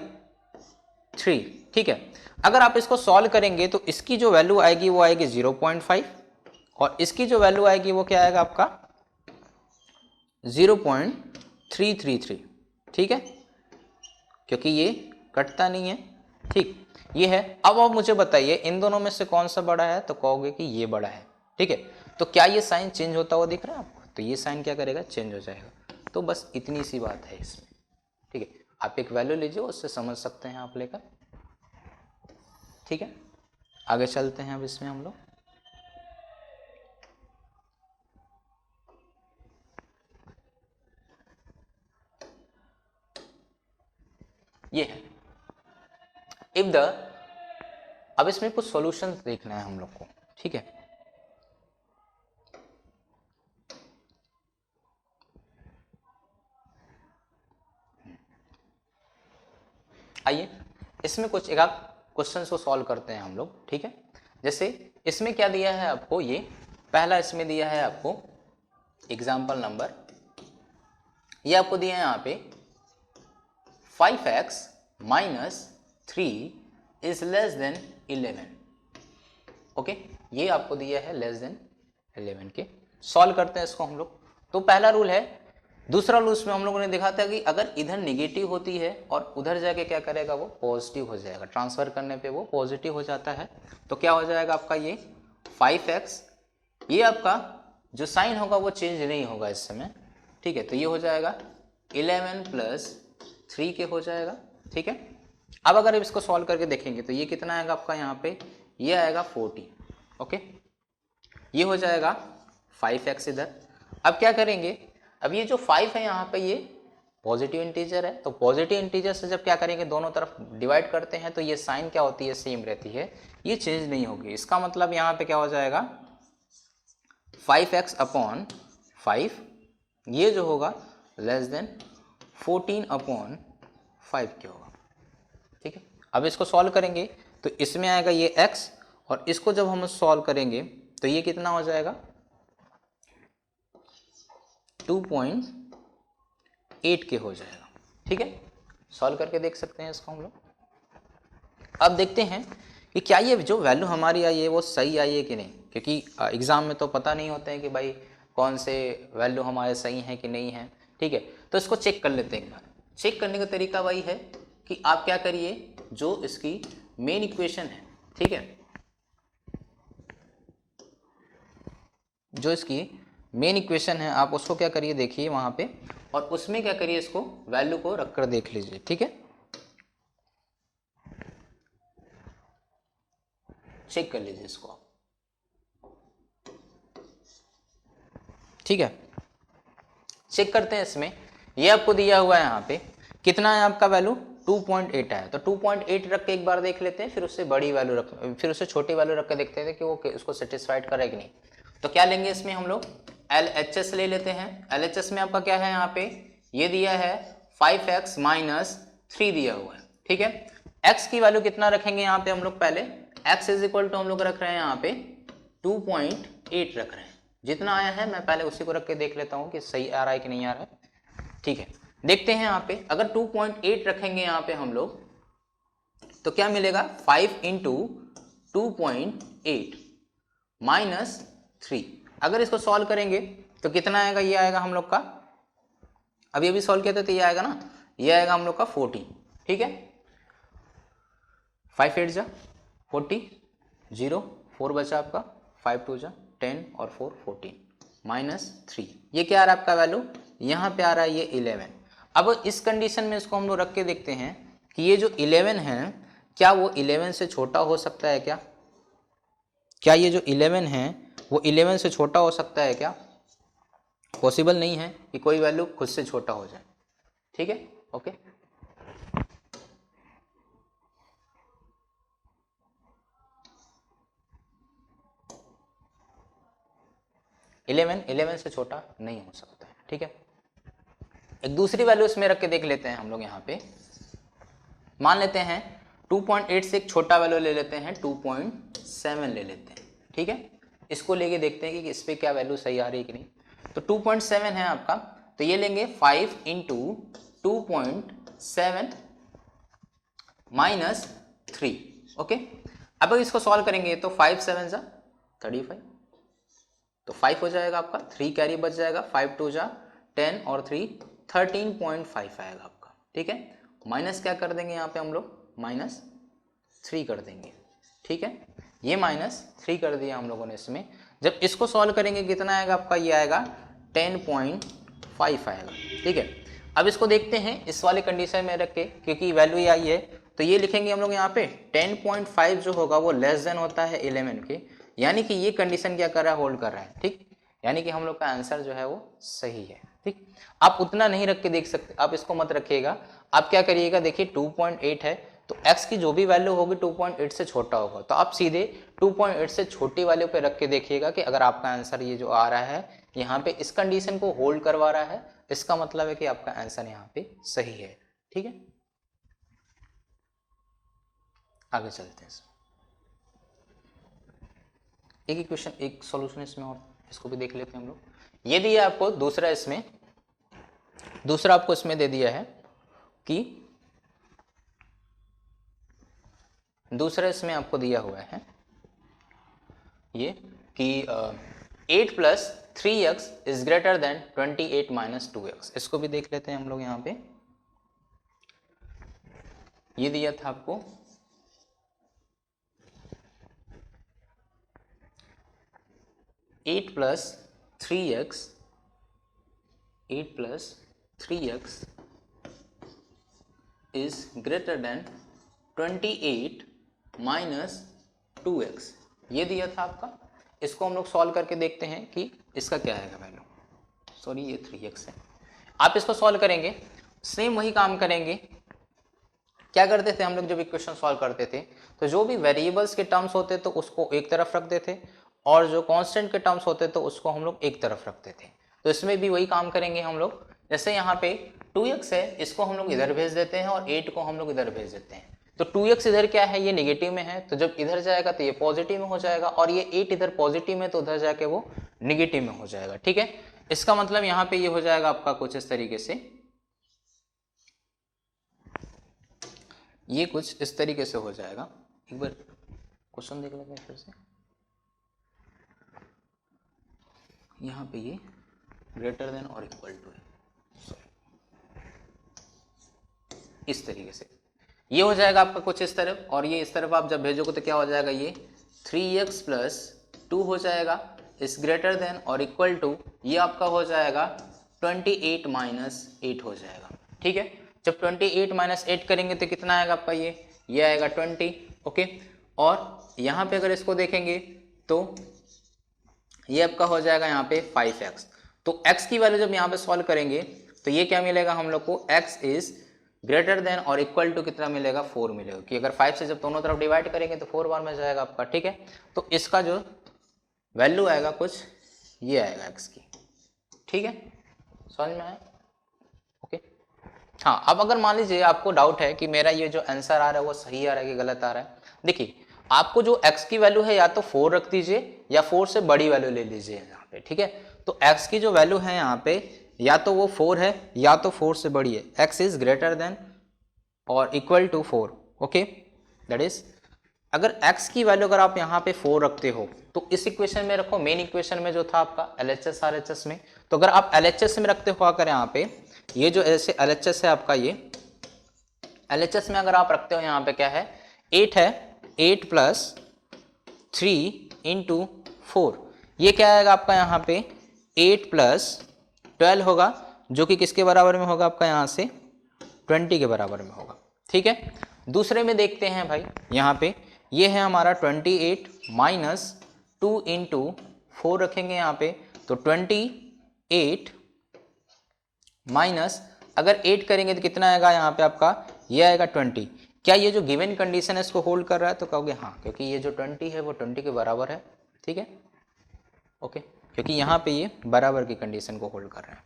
ठीक है। अगर आप इसको सॉल्व करेंगे तो इसकी जो वैल्यू आएगी वो आएगी 0.5, और इसकी जो वैल्यू आएगी वो क्या आएगा आपका 0.333, ठीक है, क्योंकि ये कटता नहीं है, ठीक, ये है। अब आप मुझे बताइए इन दोनों में से कौन सा बड़ा है, तो कहोगे कि ये बड़ा है, ठीक है। तो क्या ये साइन चेंज होता हुआ दिख रहा है आपको, तो ये साइन क्या करेगा, चेंज हो जाएगा। तो बस इतनी सी बात है इसमें, ठीक है। आप एक वैल्यू लीजिए, उससे समझ सकते हैं आप लेकर, ठीक है। आगे चलते हैं अब इसमें हम लोग। ये है इफ द, अब इसमें कुछ सॉल्यूशंस देखना है हम लोग को, ठीक है। आइए इसमें कुछ एक क्वेश्चंस को सॉल्व करते हैं हम लोग, ठीक है। जैसे इसमें क्या दिया है आपको, ये पहला इसमें दिया है आपको एग्जाम्पल नंबर, ये आपको दिया है यहाँ पे 5x - 3 is less then 11, okay. ये आपको दिया है लेस देन 11 के। सॉल्व करते हैं इसको हम लोग। तो पहला रूल है, दूसरा रूल उसमें हम लोगों ने देखा था कि अगर इधर निगेटिव होती है और उधर जाके क्या करेगा, वो पॉजिटिव हो जाएगा, ट्रांसफर करने पे वो पॉजिटिव हो जाता है। तो क्या हो जाएगा आपका ये 5x, ये आपका जो साइन होगा वो चेंज नहीं होगा इस समय, ठीक है। तो ये हो जाएगा 11 + 3 के हो जाएगा, ठीक है। अब अगर आप इसको सॉल्व करके देखेंगे तो ये कितना आएगा आपका यहाँ पे, ये आएगा 40, ओके। ये हो जाएगा 5x इधर। अब क्या करेंगे, अब ये जो 5 है यहाँ पे ये पॉजिटिव इंटीजर है, तो पॉजिटिव इंटीजर से जब क्या करेंगे, दोनों तरफ डिवाइड करते हैं, तो ये साइन क्या होती है, सेम रहती है, ये चेंज नहीं होगी। इसका मतलब यहाँ पे क्या हो जाएगा 5x/5, ये जो होगा लेस देन 14/5 के होगा, ठीक है। अब इसको सॉल्व करेंगे तो इसमें आएगा ये x, और इसको जब हम सॉल्व करेंगे तो ये कितना हो जाएगा 2.8 के हो जाएगा, ठीक है। सॉल्व करके देख सकते हैं इसको हम लोग। अब देखते हैं कि क्या ये जो वैल्यू हमारी आई है वो सही आई है कि नहीं, क्योंकि एग्जाम में तो पता नहीं होते हैं कि भाई कौन से वैल्यू हमारे सही हैं कि नहीं है, ठीक है। तो इसको चेक कर लेते हैं एक बार। चेक करने का तरीका वही है कि आप क्या करिए, जो इसकी मेन इक्वेशन है, ठीक है, जो इसकी मेन इक्वेशन है आप उसको क्या करिए, देखिए वहां पे, और उसमें क्या करिए, इसको वैल्यू को रखकर देख लीजिए, ठीक है। चेक कर लीजिए इसको, ठीक है। चेक करते हैं इसमें, ये आपको दिया हुआ है यहाँ पे कितना है आपका वैल्यू 2.8 है, तो 2.8 रख के एक बार देख लेते हैं, फिर उससे बड़ी वैल्यू रख, फिर उससे छोटी वैल्यू रख के देखते हैं कि वो उसको सेटिस्फाइड करे कि नहीं। तो क्या लेंगे इसमें हम लोग, LHS ले लेते हैं। LHS में आपका क्या है, यहाँ पे ये दिया है 5x - 3 दिया हुआ है, ठीक है। x की वैल्यू कितना रखेंगे यहाँ पे हम लोग, पहले x = हम लोग रख रहे हैं यहाँ पे 2.8 रख रहे हैं, जितना आया है मैं पहले उसी को रख के देख लेता हूँ कि सही आ रहा है कि नहीं आ रहा है, ठीक है। देखते हैं यहाँ पे अगर 2.8 रखेंगे यहाँ पे हम लोग तो क्या मिलेगा 5 इंटू 2.8 माइनस 3। अगर इसको सॉल्व करेंगे तो कितना आएगा, ये आएगा हम लोग का, अभी अभी सॉल्व किया था तो ये आएगा ना, ये आएगा हम लोग का 14। ठीक है, 5 8 जा 40, 0 4 बचा आपका, 5 2 जा 10 और 4 14 माइनस 3। ये क्या आ रहा है आपका वैल्यू, यहाँ पे आ रहा है ये 11। अब इस कंडीशन में इसको हम लोग रख के देखते हैं कि ये जो 11 है क्या वो 11 से छोटा हो सकता है क्या, क्या ये जो 11 है वो 11 से छोटा हो सकता है क्या? पॉसिबल नहीं है कि कोई वैल्यू खुद से छोटा हो जाए। ठीक है, ओके। इलेवन से छोटा नहीं हो सकता है। ठीक है, एक दूसरी वैल्यू इसमें रख के देख लेते हैं हम लोग। यहाँ पे मान लेते हैं 2.8 से एक छोटा वैल्यू ले लेते हैं, 2.7 ले लेते हैं। ठीक है, इसको लेके देखते हैं कि इस पे क्या वैल्यू सही आ रही है कि नहीं। तो 2.7 है आपका, तो ये लेंगे 5 इंटू 2.7 माइनस 3। ओके, अब इसको सॉल्व करेंगे तो 5 7 जा 35, तो 5 हो जाएगा आपका, 3 कैरी बच जाएगा, 5 2 जा 10 और 3 13.5 आएगा आपका। ठीक है, माइनस क्या कर देंगे यहाँ पे हम लोग, माइनस 3 कर देंगे। ठीक है, ये माइनस 3 कर दिया हम लोगों ने इसमें। जब इसको सॉल्व करेंगे कितना आएगा आपका, ये आएगा 10.5 आएगा। ठीक है, अब इसको देखते हैं इस वाले कंडीशन में रख के, क्योंकि वैल्यू ये आई है तो ये लिखेंगे हम लोग यहाँ पे 10.5 जो होगा वो लेस देन होता है 11 के, यानी कि ये कंडीशन क्या कर रहा है, होल्ड कर रहा है। ठीक, यानी कि हम लोग का आंसर जो है वो सही है। ठीक, आप उतना नहीं रख के देख सकते, आप इसको मत रखिएगा। आप क्या करिएगा, देखिए 2.8 है तो x की जो भी वैल्यू होगी 2.8 से छोटा होगा, तो आप सीधे 2.8 से छोटी वैल्यू पे रख के देखिएगा कि अगर आपका आंसर ये जो आ रहा है यहाँ पे इस कंडीशन को होल्ड करवा रहा है, इसका मतलब है कि आपका आंसर यहाँ पे सही है। ठीक है, आगे चलते हैं। एक इक्वेशन एक सॉल्यूशन इसमें और इसको भी देख लेते हैं हम लोग। ये दिया आपको दूसरा, इसमें दूसरा आपको इसमें दे दिया है कि दूसरा इसमें आपको दिया हुआ है ये कि 8 plus 3x is greater then 28 minus 2x। इसको भी देख लेते हैं हम लोग। यहाँ पे ये दिया था आपको 8 plus 3x is greater then 28 minus 2x, ये दिया था आपका। इसको हम लोग सॉल्व करके देखते हैं कि इसका क्या आएगा वैल्यू। सॉरी, ये 3x है। आप इसको सॉल्व करेंगे, सेम वही काम करेंगे। क्या करते थे हम लोग जब इक्वेशन सॉल्व करते थे, तो जो भी वेरिएबल्स के टर्म्स होते तो उसको एक तरफ रख देते और जो कांस्टेंट के टर्म्स होते तो उसको हम लोग एक तरफ रखते थे। तो इसमें भी वही काम करेंगे हम लोग। जैसे यहाँ पे 2x है, इसको हम लोग इधर भेज देते हैं और 8 को हम लोग इधर भेज देते हैं। तो 2x इधर क्या है, ये नेगेटिव में है, तो जब इधर जाएगा तो ये पॉजिटिव में हो जाएगा, और ये 8 इधर पॉजिटिव में तो उधर जाके वो नेगेटिव में हो जाएगा। ठीक है, इसका मतलब यहाँ पे ये हो जाएगा आपका कुछ इस तरीके से, ये कुछ इस तरीके से हो जाएगा। एक बार क्वेश्चन देख लेते हैं फिर से। यहाँ पे ये ग्रेटर देन और इक्वल टू है, इस तरीके से ये हो जाएगा आपका कुछ इस तरफ, और ये इस तरफ आप जब भेजोगे तो क्या हो जाएगा, ये 3x प्लस 2 हो जाएगा इस ग्रेटर देन और इक्वल टू, ये आपका हो जाएगा 28 माइनस 8 हो जाएगा। ठीक है, जब 28 माइनस 8 करेंगे तो कितना आएगा आपका, ये आएगा 20। ओके, और यहाँ पे अगर इसको देखेंगे तो ये आपका हो जाएगा यहाँ पे 5x। तो x की वैल्यू जब यहाँ पे सॉल्व करेंगे तो ये क्या मिलेगा हम लोग को, x इज ग्रेटर देन और इक्वल टू कितना मिलेगा, 4 मिलेगा, कि अगर 5 से जब दोनों तरफ डिवाइड करेंगे तो 4 बार में जाएगा आपका। ठीक है, तो इसका जो वैल्यू आएगा कुछ ये आएगा x की। ठीक है, समझ में आया? ओके, हाँ। अब अगर मान लीजिए आपको डाउट है कि मेरा ये जो आंसर आ रहा है वो सही आ रहा है कि गलत आ रहा है, देखिए आपको जो x की वैल्यू है या तो 4 रख दीजिए या 4 से बड़ी वैल्यू ले लीजिए यहाँ पे। ठीक है, तो x की जो वैल्यू है यहाँ पे या तो वो 4 है या तो 4 से बड़ी है, x इज ग्रेटर देन और equal to 4, okay, that is अगर x की वैल्यू अगर आप यहाँ पे 4 रखते हो तो इस इक्वेशन में रखो, मेन इक्वेशन में जो था आपका LHS RHS में, तो अगर आप LHS में रखते हो अगर यहाँ पे ये जो ऐसे LHS है आपका, ये LHS में अगर आप रखते हो यहाँ पे क्या है 8 है, 8 प्लस 3 इंटू 4, ये क्या आएगा आपका यहाँ पे 8 प्लस 12 होगा, जो कि किसके बराबर में होगा आपका यहाँ से 20 के बराबर में होगा, ठीक है। दूसरे में देखते हैं भाई, यहाँ पे ये है हमारा 28 माइनस 2 इंटू 4 रखेंगे यहाँ पे, तो 28 माइनस अगर 8 करेंगे तो कितना आएगा यहाँ पे आपका, ये आएगा 20। क्या ये जो गिवन कंडीशन है इसको होल्ड कर रहा है, तो कहोगे हाँ, क्योंकि ये जो 20 है वो 20 के बराबर है, ठीक है, ओके, क्योंकि यहाँ पे ये बराबर की कंडीशन को होल्ड कर रहे हैं,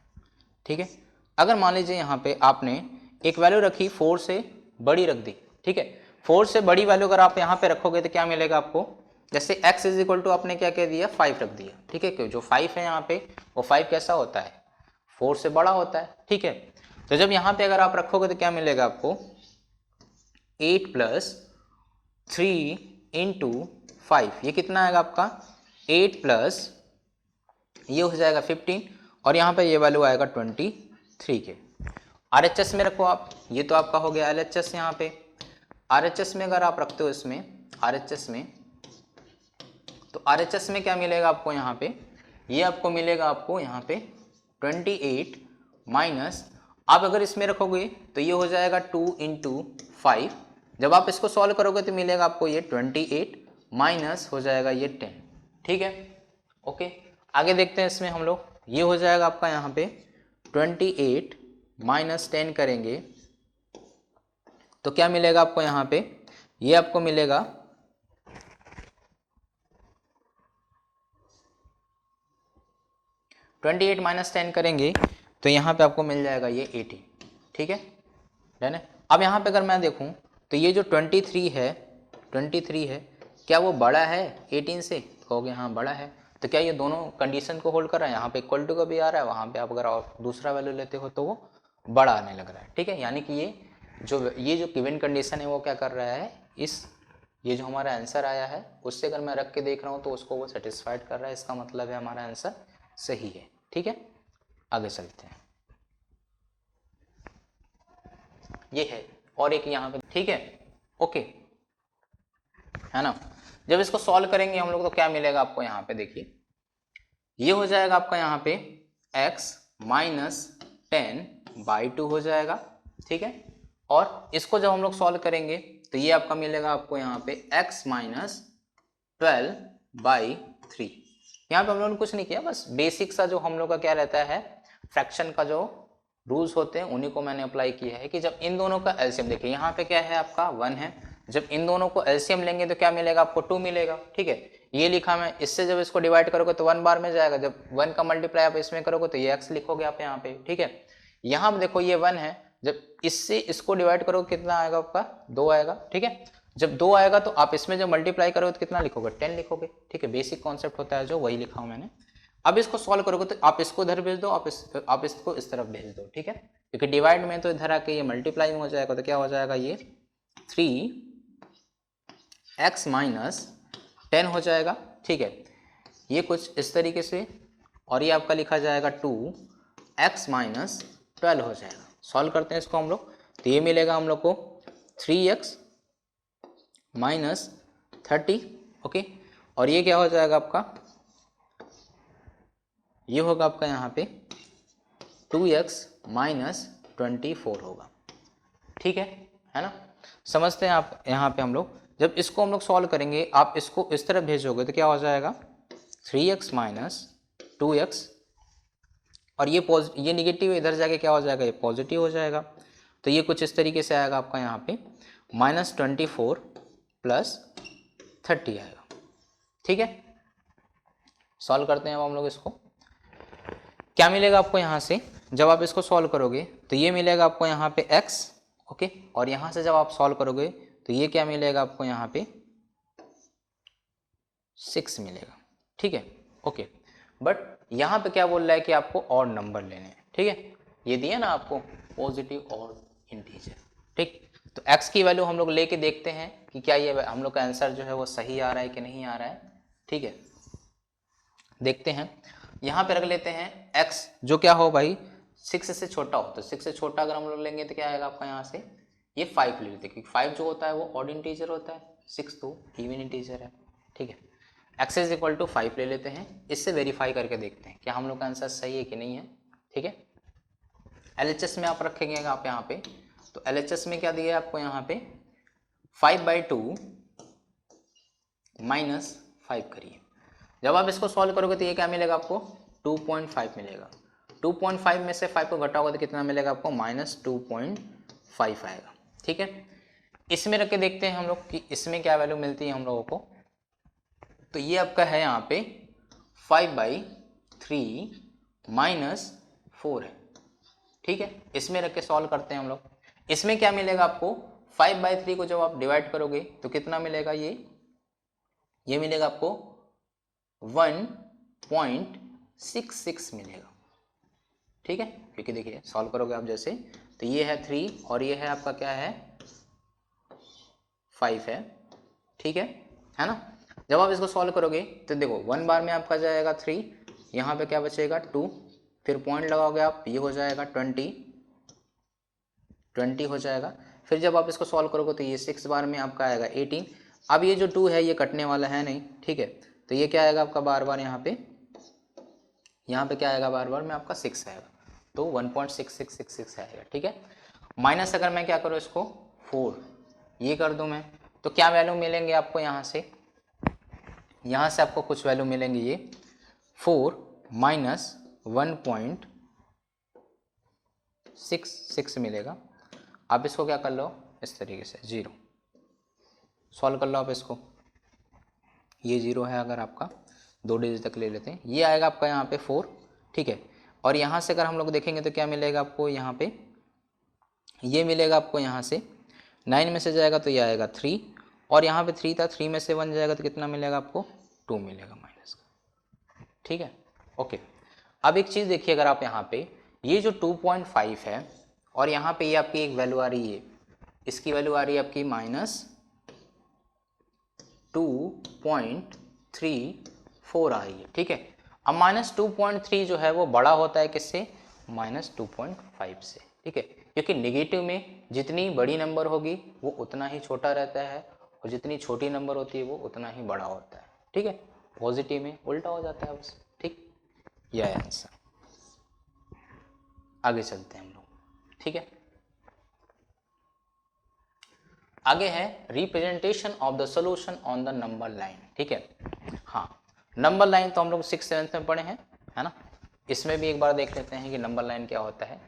ठीक है। अगर मान लीजिए यहाँ पे आपने एक वैल्यू रखी 4 से बड़ी रख दी, ठीक है, 4 से बड़ी वैल्यू अगर आप यहाँ पे रखोगे तो क्या मिलेगा आपको, जैसे x इज इक्वल टू आपने क्या कह दिया 5 रख दिया, ठीक है, क्यों जो 5 है यहाँ पे वो 5 कैसा होता है 4 से बड़ा होता है, ठीक है। तो जब यहाँ पे अगर आप रखोगे तो क्या मिलेगा आपको 8 प्लस 3 इंटू 5, ये कितना आएगा आपका 8 प्लस ये हो जाएगा 15 और यहाँ पे ये वैल्यू आएगा 23 के। RHS में रखो आप, ये तो आपका हो गया LHS। यहाँ पे RHS में अगर आप रखते हो इसमें RHS में, तो RHS में क्या मिलेगा आपको यहाँ पे, ये आपको मिलेगा आपको यहाँ पे 28 माइनस, आप अगर इसमें रखोगे तो ये हो जाएगा 2 इंटू 5, जब आप इसको सॉल्व करोगे तो मिलेगा आपको ये 28 माइनस हो जाएगा ये 10, ठीक है, ओके। आगे देखते हैं इसमें हम लोग, ये हो जाएगा आपका यहाँ पे 28 माइनस 10 करेंगे तो क्या मिलेगा आपको यहाँ पे, ये आपको मिलेगा 28 माइनस 10 करेंगे तो यहाँ पे आपको मिल जाएगा ये 18, ठीक है, डन है। अब यहाँ पे अगर मैं देखूँ तो ये जो 23 है क्या वो बड़ा है 18 से, कहोगे हाँ बड़ा है, तो क्या ये दोनों कंडीशन को होल्ड कर रहा है, यहाँ पे इक्वल टू का भी आ रहा है, वहाँ पे आप अगर और दूसरा वैल्यू लेते हो तो वो बड़ा आने लग रहा है, ठीक है, यानी कि ये जो गिवन कंडीशन है वो क्या कर रहा है, ये जो हमारा आंसर आया है उससे अगर मैं रख के देख रहा हूँ तो उसको वो सेटिस्फाइड कर रहा है, इसका मतलब है हमारा आंसर सही है, ठीक है। आगे चलते हैं, ये है और एक यहाँ पे, ठीक है, ओके, है ना। जब इसको सॉल्व करेंगे हम लोग तो क्या मिलेगा आपको यहाँ पे, देखिए ये हो जाएगा आपका यहाँ पे x माइनस 10/2 हो जाएगा, ठीक है, और इसको जब हम लोग सॉल्व करेंगे तो ये आपका मिलेगा आपको यहाँ पे x माइनस 12/3। यहाँ पे हम लोगों ने कुछ नहीं किया, बस बेसिक सा जो हम लोग का क्या रहता है, फ्रैक्शन का जो रूल्स होते हैं उन्हीं को मैंने अप्लाई किया है कि जब इन दोनों का एलसीएम, देखिए यहाँ पे क्या है आपका 1 है, जब इन दोनों को एलसीएम लेंगे तो क्या मिलेगा आपको 2 मिलेगा, ठीक है, ये लिखा मैं, इससे जब इसको डिवाइड करोगे तो 1 बार में जाएगा, जब 1 का मल्टीप्लाई आप इसमें करोगे तो ये x लिखोगे आप यहाँ पे, ठीक है। यहाँ देखो ये 1 है, जब इससे इसको डिवाइड करोगे कितना आएगा आपका 2 आएगा, ठीक है, जब 2 आएगा तो आप इसमें जब मल्टीप्लाई करोगे तो कितना लिखोगे 10 लिखोगे, ठीक है, बेसिक कॉन्सेप्ट होता है जो, वही लिखा हूँ मैंने। अब इसको सॉल्व करोगे तो आप इसको इधर भेज दो, आप इसको इस तरफ भेज दो, ठीक है, क्योंकि डिवाइड में तो इधर आके ये मल्टीप्लाई में हो जाएगा, तो क्या हो जाएगा ये 3x माइनस 10 हो जाएगा, ठीक है, ये कुछ इस तरीके से, और ये आपका लिखा जाएगा 2x माइनस 12 हो जाएगा। सॉल्व करते हैं इसको हम लोग, तो ये मिलेगा हम लोग को 3x माइनस 30, ओके, और ये क्या हो जाएगा आपका, ये होगा आपका यहाँ पे 2x माइनस 24 होगा, ठीक है ना। समझते हैं आप, यहाँ पे हम लोग जब इसको हम लोग सॉल्व करेंगे, आप इसको इस तरफ भेजोगे तो क्या हो जाएगा 3x माइनस 2x, और ये निगेटिव इधर जाके क्या हो जाएगा, ये पॉजिटिव हो जाएगा, तो ये कुछ इस तरीके से आएगा आपका यहाँ पे -24 प्लस 30 आएगा, ठीक है। सॉल्व करते हैं अब हम लोग इसको, क्या मिलेगा आपको यहाँ से, जब आप इसको सॉल्व करोगे तो ये मिलेगा आपको यहाँ पे x, ओके, और यहाँ से जब आप सॉल्व करोगे तो ये क्या मिलेगा आपको यहाँ पे 6 मिलेगा, ठीक है, ओके। बट यहाँ पे क्या बोल रहा है कि आपको और नंबर लेने हैं, ठीक ठीक है, ये दिया ना आपको पॉजिटिव और इंटीजर। ठीक, तो x की वैल्यू हम लोग लेके देखते हैं कि क्या ये हम लोग का आंसर जो है वो सही आ रहा है कि नहीं आ रहा है। ठीक है, देखते हैं, यहाँ पे रख लेते हैं x जो क्या हो भाई 6 से छोटा हो, तो 6 से छोटा अगर हम लोग लेंगे तो क्या आएगा आपका यहाँ से ये 5 ले लेते हैं, क्योंकि 5 जो होता है वो ऑड इंटीजर होता है, 6 तो इवन इंटीजर है। ठीक है, x इज इक्वल टू 5 ले लेते हैं, इससे वेरीफाई करके देखते हैं क्या हम लोग का आंसर सही है कि नहीं है। ठीक है, LHS में आप रखेंगे आप यहाँ पे, तो LHS में क्या दिया है आपको यहाँ पे 5/2 माइनस 5 करिए, जब आप इसको सॉल्व करोगे तो ये क्या मिलेगा आपको 2.5 मिलेगा। 2.5 में से 5 को घटाओगे तो कितना मिलेगा आपको -2.5 आएगा। ठीक है, इसमें रख के देखते हैं हम लोग कि इसमें क्या वैल्यू मिलती है हम लोगों को, तो ये आपका है यहाँ पे 5/3 -4 है। ठीक है, इसमें रख के सॉल्व करते हैं हम लोग, इसमें क्या मिलेगा आपको 5/3 को जब आप डिवाइड करोगे तो कितना मिलेगा, ये मिलेगा आपको 1.66 मिलेगा। ठीक है, क्योंकि देखिए सॉल्व करोगे आप जैसे, तो ये है 3 और ये है आपका क्या है 5 है। ठीक है ना, जब आप इसको सॉल्व करोगे तो देखो 1 बार में आपका जाएगा 3, यहाँ पे क्या बचेगा 2, फिर पॉइंट लगाओगे आप, ये हो जाएगा 20 हो जाएगा, फिर जब आप इसको सॉल्व करोगे तो ये 6 बार में आपका आएगा 18। अब ये जो 2 है ये कटने वाला है नहीं। ठीक है, तो ये क्या आएगा आपका बार बार यहाँ पे क्या आएगा बार बार में आपका 6 आएगा, तो 1.6666 आएगा। ठीक है, माइनस अगर मैं क्या करूँ इसको 4 ये कर दूँ मैं, तो क्या वैल्यू मिलेंगे आपको यहाँ से आपको कुछ वैल्यू मिलेंगे, ये 4 माइनस 1.66 मिलेगा। आप इसको क्या कर लो इस तरीके से 0 सॉल्व कर लो आप इसको, ये 0 है अगर आपका 2 डिजिट तक ले लेते हैं, ये आएगा आपका यहाँ पे 4। ठीक है, और यहाँ से अगर हम लोग देखेंगे तो क्या मिलेगा आपको यहाँ पे, ये मिलेगा आपको यहाँ से 9 में से जाएगा तो ये आएगा 3, और यहाँ पे 3 था, 3 में से 1 जाएगा तो कितना मिलेगा आपको 2 मिलेगा माइनस का। ठीक है, ओके। अब एक चीज़ देखिए, अगर आप यहाँ पे ये जो 2.5 है और यहाँ पे ये आपकी एक वैल्यू आ रही है, इसकी वैल्यू आ रही है आपकी -2.34 आ रही है। ठीक है, अब -2.3 जो है वो बड़ा होता है किससे, -2.5 से। ठीक है, क्योंकि नेगेटिव में जितनी बड़ी नंबर होगी वो उतना ही छोटा रहता है, और जितनी छोटी नंबर होती है वो उतना ही बड़ा होता है। ठीक है, पॉजिटिव में उल्टा हो जाता है बस। ठीक, यह है आंसर। आगे चलते हैं हम लोग। ठीक है, आगे है representation of the solution on the number line. ठीक है, हाँ, नंबर लाइन तो हम लोग 6th-7th में पढ़े हैं, है ना। इसमें भी एक बार देख लेते हैं कि नंबर लाइन क्या होता है।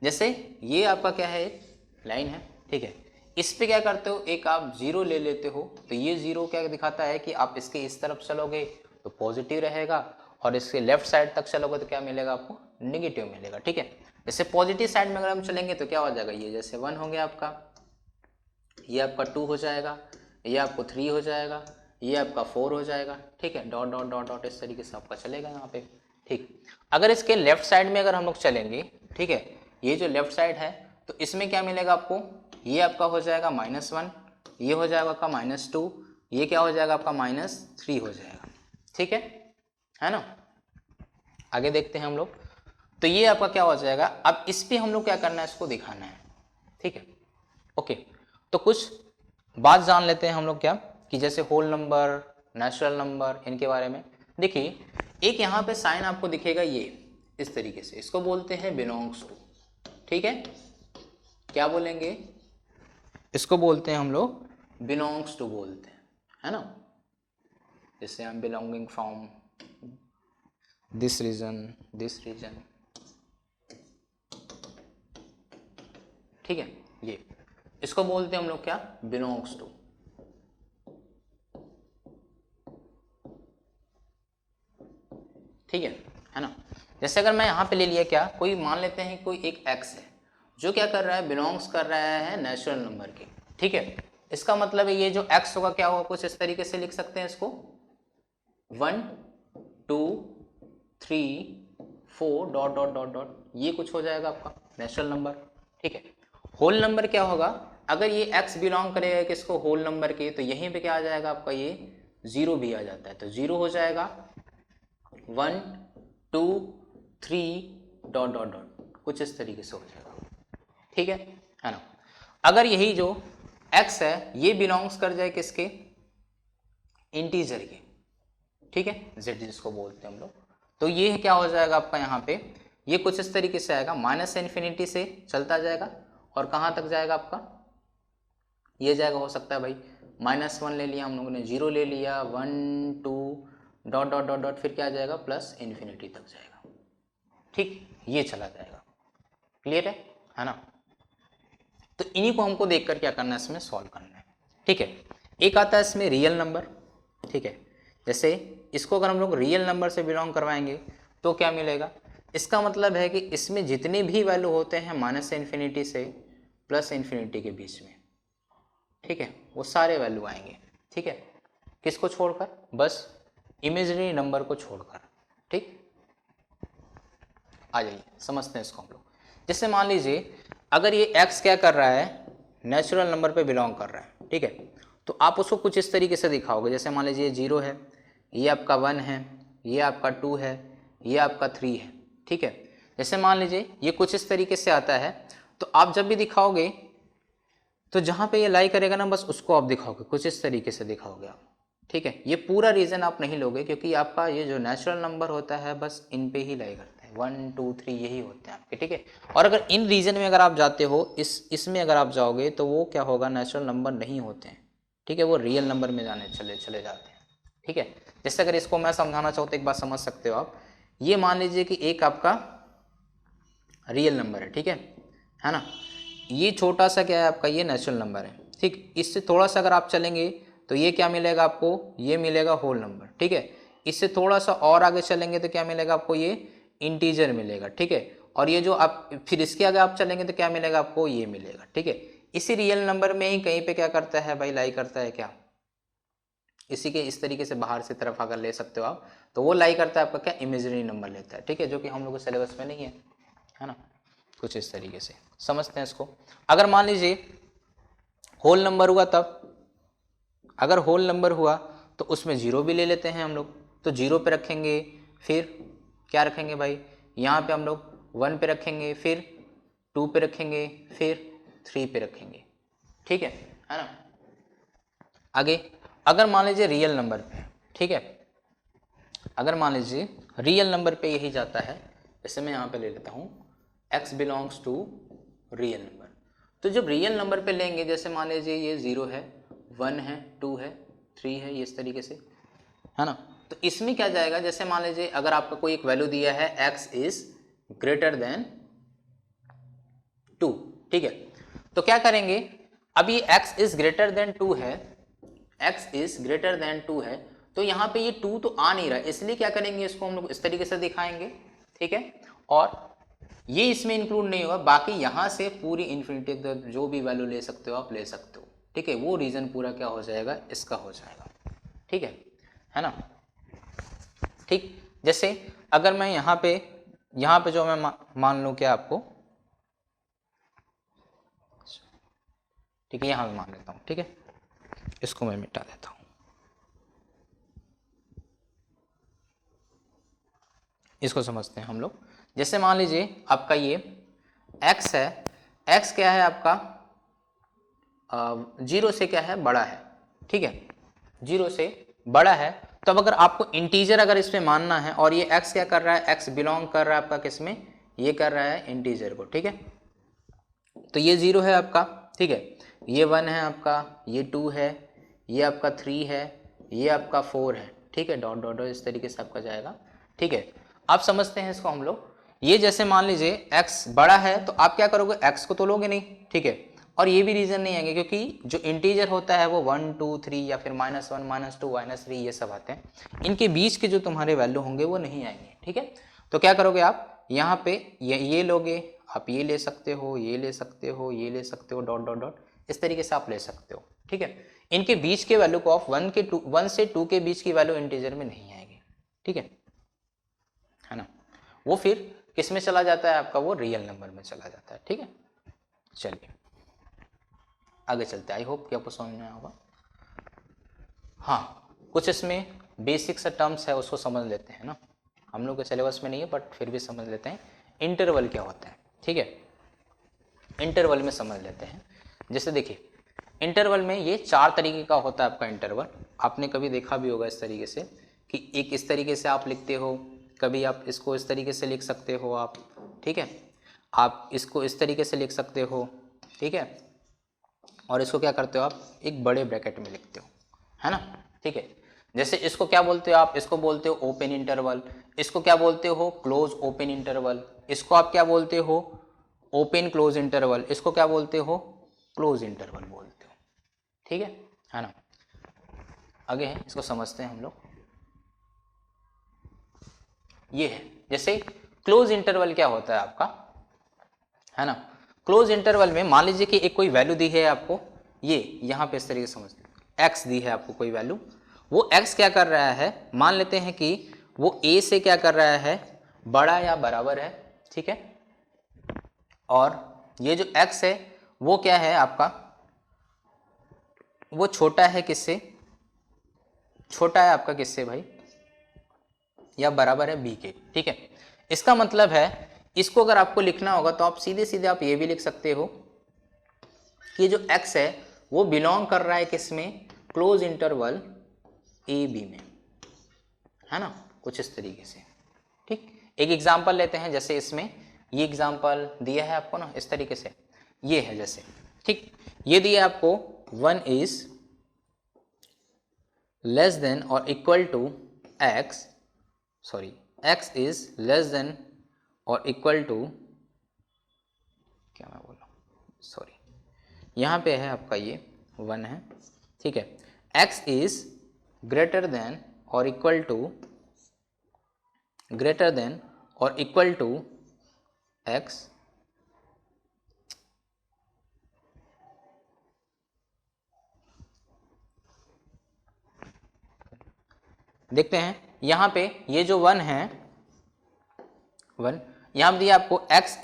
जैसे ये आपका क्या है, लाइन है। ठीक है, इस पे क्या करते हो, एक आप 0 ले लेते हो, तो ये 0 क्या दिखाता है कि आप इसके इस तरफ चलोगे तो पॉजिटिव रहेगा, और इसके लेफ्ट साइड तक चलोगे तो क्या मिलेगा आपको, नेगेटिव मिलेगा। ठीक है, जैसे पॉजिटिव साइड में अगर हम चलेंगे तो क्या हो जाएगा, ये जैसे 1 हो गया आपका, ये आपका 2 हो जाएगा, ये आपको 3 हो जाएगा, ये आपका 4 हो जाएगा। ठीक है, डॉट डॉट डॉट डॉट इस तरीके से आपका चलेगा यहाँ पे। ठीक, अगर इसके लेफ्ट साइड में अगर हम लोग चलेंगे, ठीक है, ये जो लेफ्ट साइड है तो इसमें क्या मिलेगा आपको, ये आपका हो जाएगा -1, ये हो जाएगा आपका -2, ये क्या हो जाएगा आपका -3 हो जाएगा। ठीक है ना। आगे देखते हैं हम लोग, तो ये आपका क्या हो जाएगा, अब इस पे हम लोग क्या करना है, इसको दिखाना है। ठीक है, ओके, तो कुछ बात जान लेते हैं हम लोग क्या, कि जैसे होल नंबर, नेचुरल नंबर, इनके बारे में। देखिए, एक यहाँ पे साइन आपको दिखेगा ये इस तरीके से, इसको बोलते हैं बिलोंग्स टू। ठीक है, क्या बोलेंगे, इसको बोलते हैं हम लोग बिलोंग्स टू बोलते हैं, है ना। जैसे हम belonging from this region, this region. ठीक है, ये इसको बोलते हैं हम लोग क्या, बिलोंग्स टू। ठीक है ना। जैसे अगर मैं यहाँ पे ले लिया क्या, कोई मान लेते हैं कोई एक x है जो क्या कर रहा है, बिलोंग्स कर रहा है नेचुरल नंबर के। ठीक है, इसका मतलब है ये जो x होगा क्या होगा, कुछ इस तरीके से लिख सकते हैं इसको 1 2 3 4 डॉट डॉट डॉट डॉट, ये कुछ हो जाएगा आपका नेचुरल नंबर। ठीक है, होल नंबर क्या होगा, अगर ये x बिलोंग करेगा किसको, होल नंबर के, तो यहीं पे क्या आ जाएगा आपका, ये 0 भी आ जाता है, तो 0 हो जाएगा 1 2 3 डॉट डॉट डॉट, कुछ इस तरीके से हो जाएगा। ठीक है ना। अगर यही जो x है ये बिलोंग्स कर जाए किसके, इंटीजर के, ठीक है, z जिसको बोलते हैं हम लोग, तो ये क्या हो जाएगा आपका, यहाँ पे ये कुछ इस तरीके से आएगा, माइनस इन्फिनिटी से चलता जाएगा और कहाँ तक जाएगा आपका, ये जाएगा, हो सकता है भाई -1 ले लिया हम लोगों ने, 0 ले लिया, 1 2 डॉट डॉट डॉट डॉट, फिर क्या आ जाएगा, प्लस इन्फिनिटी तक जाएगा। ठीक, ये चला जाएगा। क्लियर है ना। तो इन्हीं को हमको देखकर क्या करना है, इसमें सॉल्व करना है। ठीक है, एक आता है इसमें रियल नंबर। ठीक है, जैसे इसको अगर हम लोग रियल नंबर से बिलोंग करवाएंगे तो क्या मिलेगा, इसका मतलब है कि इसमें जितने भी वैल्यू होते हैं माइनस इन्फिनिटी से प्लस इन्फिनिटी के बीच में, ठीक है, वो सारे वैल्यू आएंगे। ठीक है, किसको छोड़कर, बस इमेजिनरी नंबर को छोड़कर। ठीक, आ जाइए समझते हैं इसको हम लोग। जैसे मान लीजिए अगर ये x क्या कर रहा है, नेचुरल नंबर पे बिलोंग कर रहा है। ठीक है, तो आप उसको कुछ इस तरीके से दिखाओगे, जैसे मान लीजिए 0 है, ये आपका 1 है, ये आपका 2 है, ये आपका 3 है। ठीक है, जैसे मान लीजिए ये कुछ इस तरीके से आता है, तो आप जब भी दिखाओगे तो जहाँ पे ये लाई करेगा ना, बस उसको आप दिखाओगे, कुछ इस तरीके से दिखाओगे आप। ठीक है, ये पूरा रीजन आप नहीं लोगे, क्योंकि आपका ये जो नेचुरल नंबर होता है बस इन पे ही लाई करता है, 1 2 3 यही होते हैं आपके। ठीक है, और अगर इन रीजन में अगर आप जाते हो, इसमें अगर आप जाओगे तो वो क्या होगा, नेचुरल नंबर नहीं होते हैं। ठीक है, वो रियल नंबर में चले जाते हैं। ठीक है, जैसे अगर इसको मैं समझाना चाहूँ तो एक बात समझ सकते हो आप, ये मान लीजिए कि एक आपका रियल नंबर है। ठीक है ना, ये छोटा सा क्या है आपका, ये नेचुरल नंबर है। ठीक, इससे थोड़ा सा अगर आप चलेंगे तो ये क्या मिलेगा आपको, ये मिलेगा होल नंबर। ठीक है, इससे थोड़ा सा और आगे चलेंगे तो क्या मिलेगा आपको, ये इंटीजर मिलेगा। ठीक है, और ये जो आप फिर इसके आगे आप चलेंगे तो क्या मिलेगा आपको, ये मिलेगा। ठीक है, इसी रियल नंबर में ही कहीं पे क्या करता है भाई, लाई करता है क्या, इसी के इस तरीके से बाहर से तरफ अगर ले सकते हो आप, तो वो लाई करता है आपका क्या, इमेजिनरी नंबर लेता है। ठीक है, जो कि हम लोग के सिलेबस में नहीं है ना, कुछ इस तरीके से समझते हैं इसको। अगर मान लीजिए होल नंबर हुआ, तब अगर होल नंबर हुआ तो उसमें 0 भी ले लेते हैं हम लोग, तो 0 पे रखेंगे, फिर क्या रखेंगे भाई, यहाँ पे हम लोग 1 पे रखेंगे, फिर 2 पे रखेंगे, फिर 3 पे रखेंगे। ठीक है ना। आगे अगर मान लीजिए रियल नंबर पे, ठीक है, अगर मान लीजिए रियल नंबर पे यही जाता है, जैसे मैं यहाँ पे ले लेता हूँ x belongs to real number, तो जब रियल नंबर पे लेंगे, जैसे मान लीजिए ये 0 है, 1 है, 2 है, 3 है, ये इस तरीके से है ना, तो इसमें क्या जाएगा, जैसे मान लीजिए अगर आपका कोई एक वैल्यू दिया है x इज ग्रेटर देन 2, ठीक है, तो क्या करेंगे, अब ये x इज ग्रेटर देन 2 है, x इज ग्रेटर देन 2 है, तो यहाँ पे ये 2 तो आ नहीं रहा है, इसलिए क्या करेंगे, इसको हम लोग इस तरीके से दिखाएंगे। ठीक है, और ये इसमें इंक्लूड नहीं होगा, बाकी यहाँ से पूरी इन्फिनिटी तक जो भी वैल्यू ले सकते हो आप ले सकते हो। ठीक है, वो रीजन पूरा क्या हो जाएगा, इसका हो जाएगा। ठीक है ना। ठीक, जैसे अगर मैं यहाँ पे जो मैं मान लूँ क्या आपको, ठीक है, यहाँ पे मान लेता हूँ। ठीक है, इसको मैं मिटा देता हूँ, इसको समझते हैं हम लोग। जैसे मान लीजिए आपका ये x है, x क्या है आपका 0 से क्या है, बड़ा है। ठीक है, 0 से बड़ा है, तो अब अगर आपको इंटीजर अगर इसमें मानना है, और ये x क्या कर रहा है, x बिलोंग कर रहा है आपका किसमें, ये कर रहा है इंटीजर को। ठीक है, तो ये 0 है आपका, ठीक है, ये 1 है आपका, ये 2 है, ये आपका 3 है, ये आपका 4 है। ठीक है, डॉट डॉट डॉट इस तरीके से आपका जाएगा। ठीक है, आप समझते हैं इसको हम लोग। ये जैसे मान लीजिए x बड़ा है, तो आप क्या करोगे, x को तो लोगे नहीं। ठीक है, और ये भी रीजन नहीं आएंगे, क्योंकि जो इंटीजर होता है वो 1 2 3 या फिर -1 -2 -3 ये सब आते हैं, इनके बीच के जो तुम्हारे वैल्यू होंगे वो नहीं आएंगे। ठीक है, तो क्या करोगे आप, यहाँ पे ये लोगे, आप ये ले सकते हो, ये ले सकते हो, ये ले सकते हो, डॉट डॉट डॉट इस तरीके से आप ले सकते हो। ठीक है, इनके बीच के वैल्यू को ऑफ 1 से 2 के बीच की वैल्यू इंटीजर में नहीं आएगी। ठीक है ना, वो फिर किस में चला जाता है आपका, वो रियल नंबर में चला जाता है। ठीक है, चलिए आगे चलते हैं। आई होप कि आपको समझ में आया होगा। हाँ, कुछ इसमें बेसिक सा टर्म्स है उसको समझ लेते हैं ना, हम लोग के सिलेबस में नहीं है बट फिर भी समझ लेते हैं। इंटरवल क्या होता है, ठीक है, इंटरवल में समझ लेते हैं। जैसे देखिए इंटरवल में ये 4 तरीके का होता है आपका इंटरवल। आपने कभी देखा भी होगा इस तरीके से कि एक इस तरीके से आप लिखते हो, कभी आप इसको इस तरीके से लिख सकते हो आप, ठीक है, आप इसको इस तरीके से लिख सकते हो, ठीक है, और इसको क्या करते हो आप, एक बड़े ब्रैकेट में लिखते हो, है ना, ठीक है। जैसे इसको क्या बोलते हो आप, इसको बोलते हो ओपन इंटरवल, इसको क्या बोलते हो, क्लोज ओपन इंटरवल, इसको आप क्या बोलते हो, ओपन क्लोज इंटरवल, इसको क्या बोलते हो, क्लोज इंटरवल बोलते हो, ठीक है ना। आगे है, इसको समझते हैं हम लोग। ये है, जैसे क्लोज इंटरवल क्या होता है आपका, है ना। क्लोज इंटरवल में मान लीजिए कि एक कोई वैल्यू दी है आपको, ये यहाँ पे इस तरीके से समझते, एक्स दी है आपको कोई वैल्यू, वो एक्स क्या कर रहा है, मान लेते हैं कि वो ए से क्या कर रहा है, बड़ा या बराबर है, ठीक है, और ये जो एक्स है वो क्या है आपका, वो छोटा है किससे, छोटा है आपका किससे भाई, या बराबर है बी के, ठीक है। इसका मतलब है इसको अगर आपको लिखना होगा तो आप सीधे सीधे आप ये भी लिख सकते हो कि जो x है वो बिलोंग कर रहा है किसमें, क्लोज इंटरवल ए बी में, है ना, कुछ इस तरीके से। ठीक, एक एग्जांपल लेते हैं, जैसे इसमें ये एग्जांपल दिया है आपको ना इस तरीके से, ये है जैसे, ठीक, ये दिया आपको 1 इज लेस देन और equal to X, sorry x is less than और इक्वल टू, क्या मैं बोल रहा हूँ, सॉरी, यहाँ पे है आपका ये 1 है, ठीक है, x इज ग्रेटर देन और इक्वल टू, ग्रेटर देन और इक्वल टू x, देखते हैं यहाँ पे ये जो 1 है, 1 यहाँ पे दिया आपको x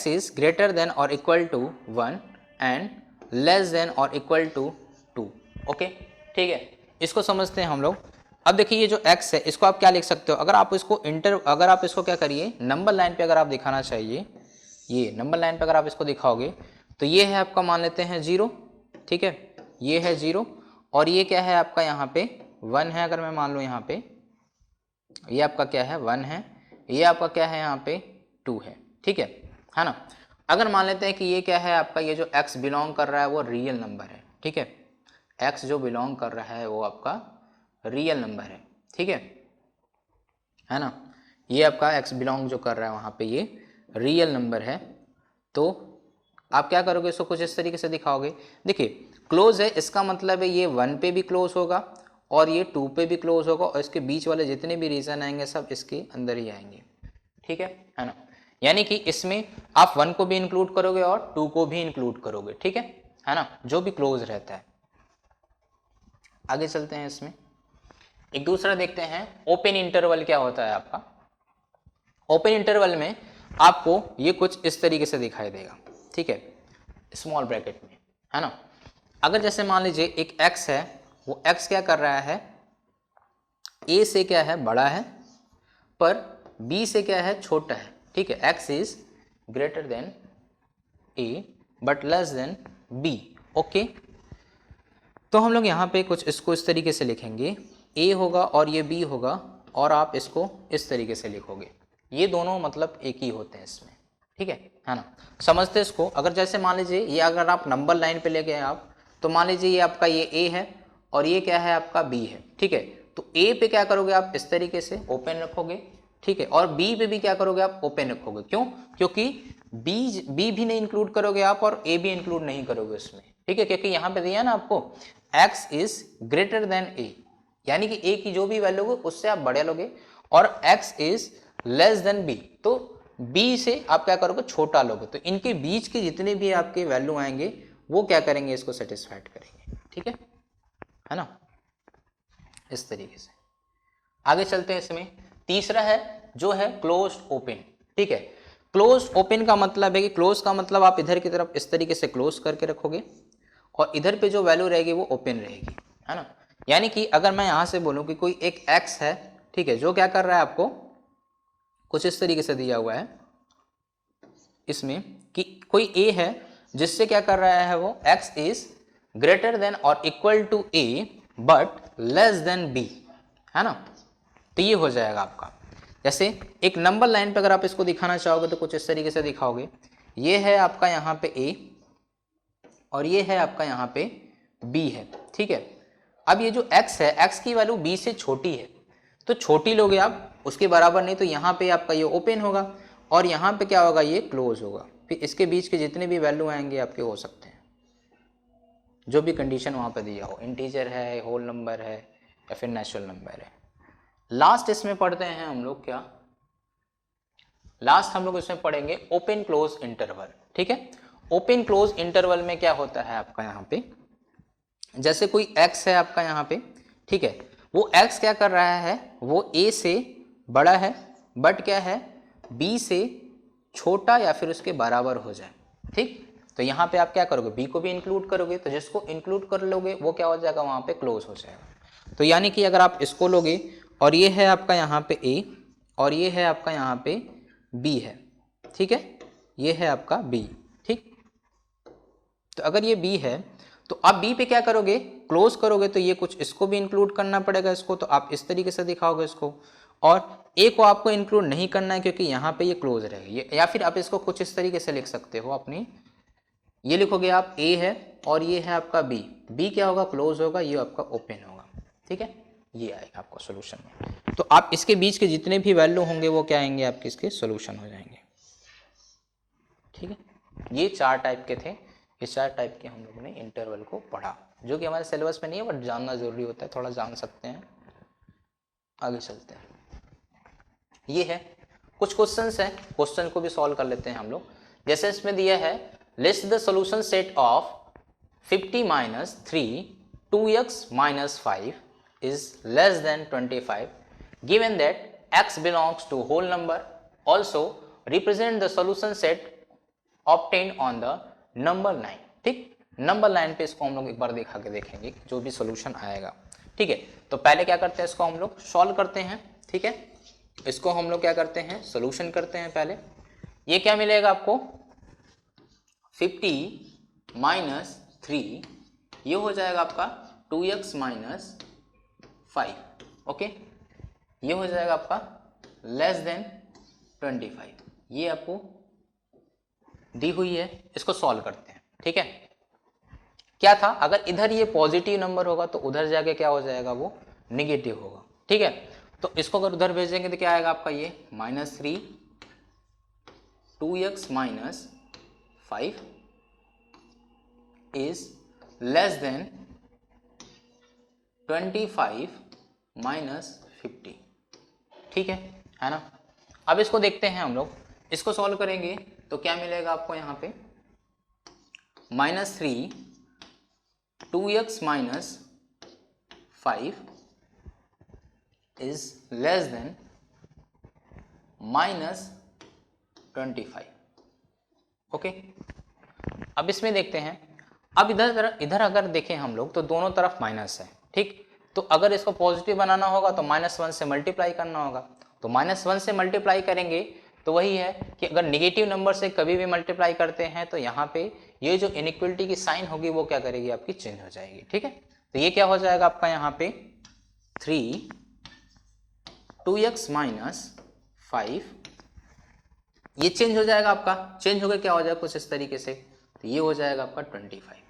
इज ग्रेटर देन और equal to 1 and less than और इक्वल टू 2, ओके, ठीक है, इसको समझते हैं हम लोग। अब देखिए ये जो x है इसको आप क्या लिख सकते हो, अगर आप इसको अगर आप इसको क्या करिए, नंबर लाइन पे अगर आप दिखाना चाहिए, ये नंबर लाइन पे अगर आप इसको दिखाओगे तो ये है आपका, मान लेते हैं 0, ठीक है, ये है 0 और ये क्या है आपका यहाँ पे 1 है, अगर मैं मान लूँ यहाँ पे ये आपका क्या है 1 है, ये आपका क्या है यहाँ पे 2 है, ठीक है ना। अगर मान लेते हैं कि ये क्या है आपका, ये जो x बिलोंग कर रहा है वो रियल नंबर है, ठीक है, x जो बिलोंग कर रहा है वो आपका रियल नंबर है, ठीक है ना, ये आपका x बिलोंग जो कर रहा है वहाँ पे ये रियल नंबर है, तो आप क्या करोगे, इसको कुछ इस तरीके से दिखाओगे। देखिए क्लोज है, इसका मतलब है ये 1 पे भी क्लोज होगा और ये 2 पे भी क्लोज होगा और इसके बीच वाले जितने भी रीजन आएंगे सब इसके अंदर ही आएंगे, ठीक है ना, यानी कि इसमें आप 1 को भी इंक्लूड करोगे और 2 को भी इंक्लूड करोगे, ठीक है ना, जो भी क्लोज रहता है। आगे चलते हैं, इसमें एक दूसरा देखते हैं, ओपन इंटरवल क्या होता है आपका। ओपन इंटरवल में आपको ये कुछ इस तरीके से दिखाई देगा, ठीक है, स्मॉल ब्रैकेट में, है ना। अगर जैसे मान लीजिए एक x है, वो x क्या कर रहा है, a से क्या है बड़ा है पर b से क्या है छोटा है, ठीक है, x is greater then a but less than b, okay. तो हम लोग यहाँ पे कुछ इसको इस तरीके से लिखेंगे, a होगा और ये b होगा और आप इसको इस तरीके से लिखोगे, ये दोनों मतलब एक ही होते हैं इसमें, ठीक है ना। समझते इसको, अगर जैसे मान लीजिए ये अगर आप नंबर लाइन पे ले गए आप, तो मान लीजिए ये आपका ये a है और ये क्या है आपका b है, ठीक है, तो a पे क्या करोगे आप इस तरीके से ओपन रखोगे, ठीक है, और b पे भी क्या करोगे आप ओपन रखोगे, क्यों, क्योंकि b भी नहीं इंक्लूड करोगे आप और a भी इंक्लूड नहीं करोगे उसमें, ठीक है, क्योंकि यहाँ पे दिया ना आपको x is greater then a, यानी कि a की जो भी वैल्यू होगी उससे आप बड़े लोगे, और x is less than b, तो b से आप क्या करोगे छोटा लोगे, तो इनके बीच के जितने भी आपके वैल्यू आएंगे वो क्या करेंगे, इसको सेटिस्फाइड करेंगे, ठीक है ना, इस तरीके से। आगे चलते हैं। इसमें तीसरा है जो है क्लोज्ड ओपन। ठीक है, क्लोज्ड ओपन का मतलब है कि क्लोज का मतलब आप इधर की तरफ इस तरीके से क्लोज करके रखोगे और इधर पे जो वैल्यू रहेगी वो ओपन रहेगी, है ना। यानी कि अगर मैं यहां से बोलूं कि कोई एक x है, ठीक है, जो क्या कर रहा है आपको कुछ इस तरीके से दिया हुआ है इसमें कि कोई a है जिससे क्या कर रहा है वो x इज ग्रेटर देन और equal to a but less than b, है ना। तो ये हो जाएगा आपका, जैसे एक नंबर लाइन पे अगर आप इसको दिखाना चाहोगे तो कुछ इस तरीके से दिखाओगे। ये है आपका यहाँ पे a और ये है आपका यहाँ पे b है, ठीक है। अब ये जो x है, x की वैल्यू b से छोटी है, तो छोटी लोगे आप, उसके बराबर नहीं, तो यहाँ पे आपका ये ओपन होगा और यहाँ पे क्या होगा, ये क्लोज होगा। फिर इसके बीच के जितने भी वैल्यू आएंगे आपके हो सकते हैं, जो भी कंडीशन वहाँ पे दिया हो, इंटीजर है, होल नंबर है या फिर नेचुरल नंबर है। लास्ट इसमें पढ़ते हैं हम लोग क्या, लास्ट हम लोग इसमें पढ़ेंगे ओपन क्लोज इंटरवल। ठीक है, ओपन क्लोज इंटरवल में क्या होता है आपका यहाँ पे, जैसे कोई x है आपका यहाँ पे, ठीक है, वो x क्या कर रहा है, वो a से बड़ा है बट क्या है b से छोटा या फिर उसके बराबर हो जाए। ठीक, तो यहाँ पे आप क्या करोगे, b को भी इंक्लूड करोगे, तो जिसको इंक्लूड कर लोगे वो क्या हो जाएगा, वहाँ पे क्लोज हो जाएगा। तो यानी कि अगर आप इसको लोगे और ये है आपका यहाँ पे a और ये है आपका यहाँ पे b है, ठीक है, ये है आपका b। ठीक, तो अगर ये b है तो आप b पे क्या करोगे, क्लोज करोगे, तो ये कुछ इसको भी इंक्लूड करना पड़ेगा इसको, तो आप इस तरीके से दिखाओगे इसको, और a को आपको इंक्लूड नहीं करना है क्योंकि यहाँ पे ये क्लोज रहेगा। या फिर आप इसको कुछ इस तरीके से लिख सकते हो अपनी, ये लिखोगे आप a है और ये है आपका b, b क्या होगा, क्लोज होगा, ये आपका ओपन होगा। ठीक है, ये आएगा आपका सोल्यूशन में। तो आप इसके बीच के जितने भी वैल्यू होंगे वो क्या आएंगे, आपके इसके सोल्यूशन हो जाएंगे। ठीक है, ये 4 टाइप के थे, इस 4 टाइप के हम लोगों ने इंटरवल को पढ़ा, जो कि हमारे सिलेबस में नहीं है बट जानना जरूरी होता है, थोड़ा जान सकते हैं। आगे चलते हैं, ये है कुछ क्वेश्चंस हैं, क्वेश्चन को भी सॉल्व कर लेते हैं हम लोग। जैसे इसमें दिया है list the solution set of 50 minus 3 2x minus 5 is less than 25 given that x belongs to whole number, also represent the solution set obtained on the number line। ठीक, नंबर लाइन पे इसको हम लोग एक बार दिखा के देखेंगे जो भी सोल्यूशन आएगा। ठीक है, तो पहले क्या करते हैं, इसको हम लोग सॉल्व करते हैं। ठीक है, इसको हम लोग क्या करते हैं, सोल्यूशन करते हैं पहले। ये क्या मिलेगा आपको, 50 माइनस 3, ये हो जाएगा आपका 2x माइनस 5, ओके, ये हो जाएगा आपका लेस देन 25, ये आपको दी हुई है। इसको सॉल्व करते हैं। ठीक है, क्या था, अगर इधर ये पॉजिटिव नंबर होगा तो उधर जाके क्या हो जाएगा, वो निगेटिव होगा। ठीक है, तो इसको अगर उधर भेजेंगे तो क्या आएगा आपका, ये -3 2x minus 5 is less then 25 minus 50। ठीक है ना। अब इसको देखते हैं हम लोग, इसको सॉल्व करेंगे तो क्या मिलेगा आपको यहाँ पे, -3 2x minus 5 is less then -25। Okay, अब इसमें देखते हैं, अब इधर अगर देखें हम लोग तो दोनों तरफ माइनस है। ठीक, तो अगर इसको पॉजिटिव बनाना होगा तो -1 से मल्टीप्लाई करना होगा, तो -1 से मल्टीप्लाई करेंगे तो वही है कि अगर निगेटिव नंबर से कभी भी मल्टीप्लाई करते हैं तो यहाँ पे ये जो इनइक्वलिटी की साइन होगी वो क्या करेगी, आपकी चेंज हो जाएगी। ठीक है, तो ये क्या हो जाएगा आपका यहाँ पे 3 2x माइनस 5, ये चेंज हो जाएगा आपका, चेंज होकर क्या हो जाएगा कुछ इस तरीके से, तो ये हो जाएगा आपका 25।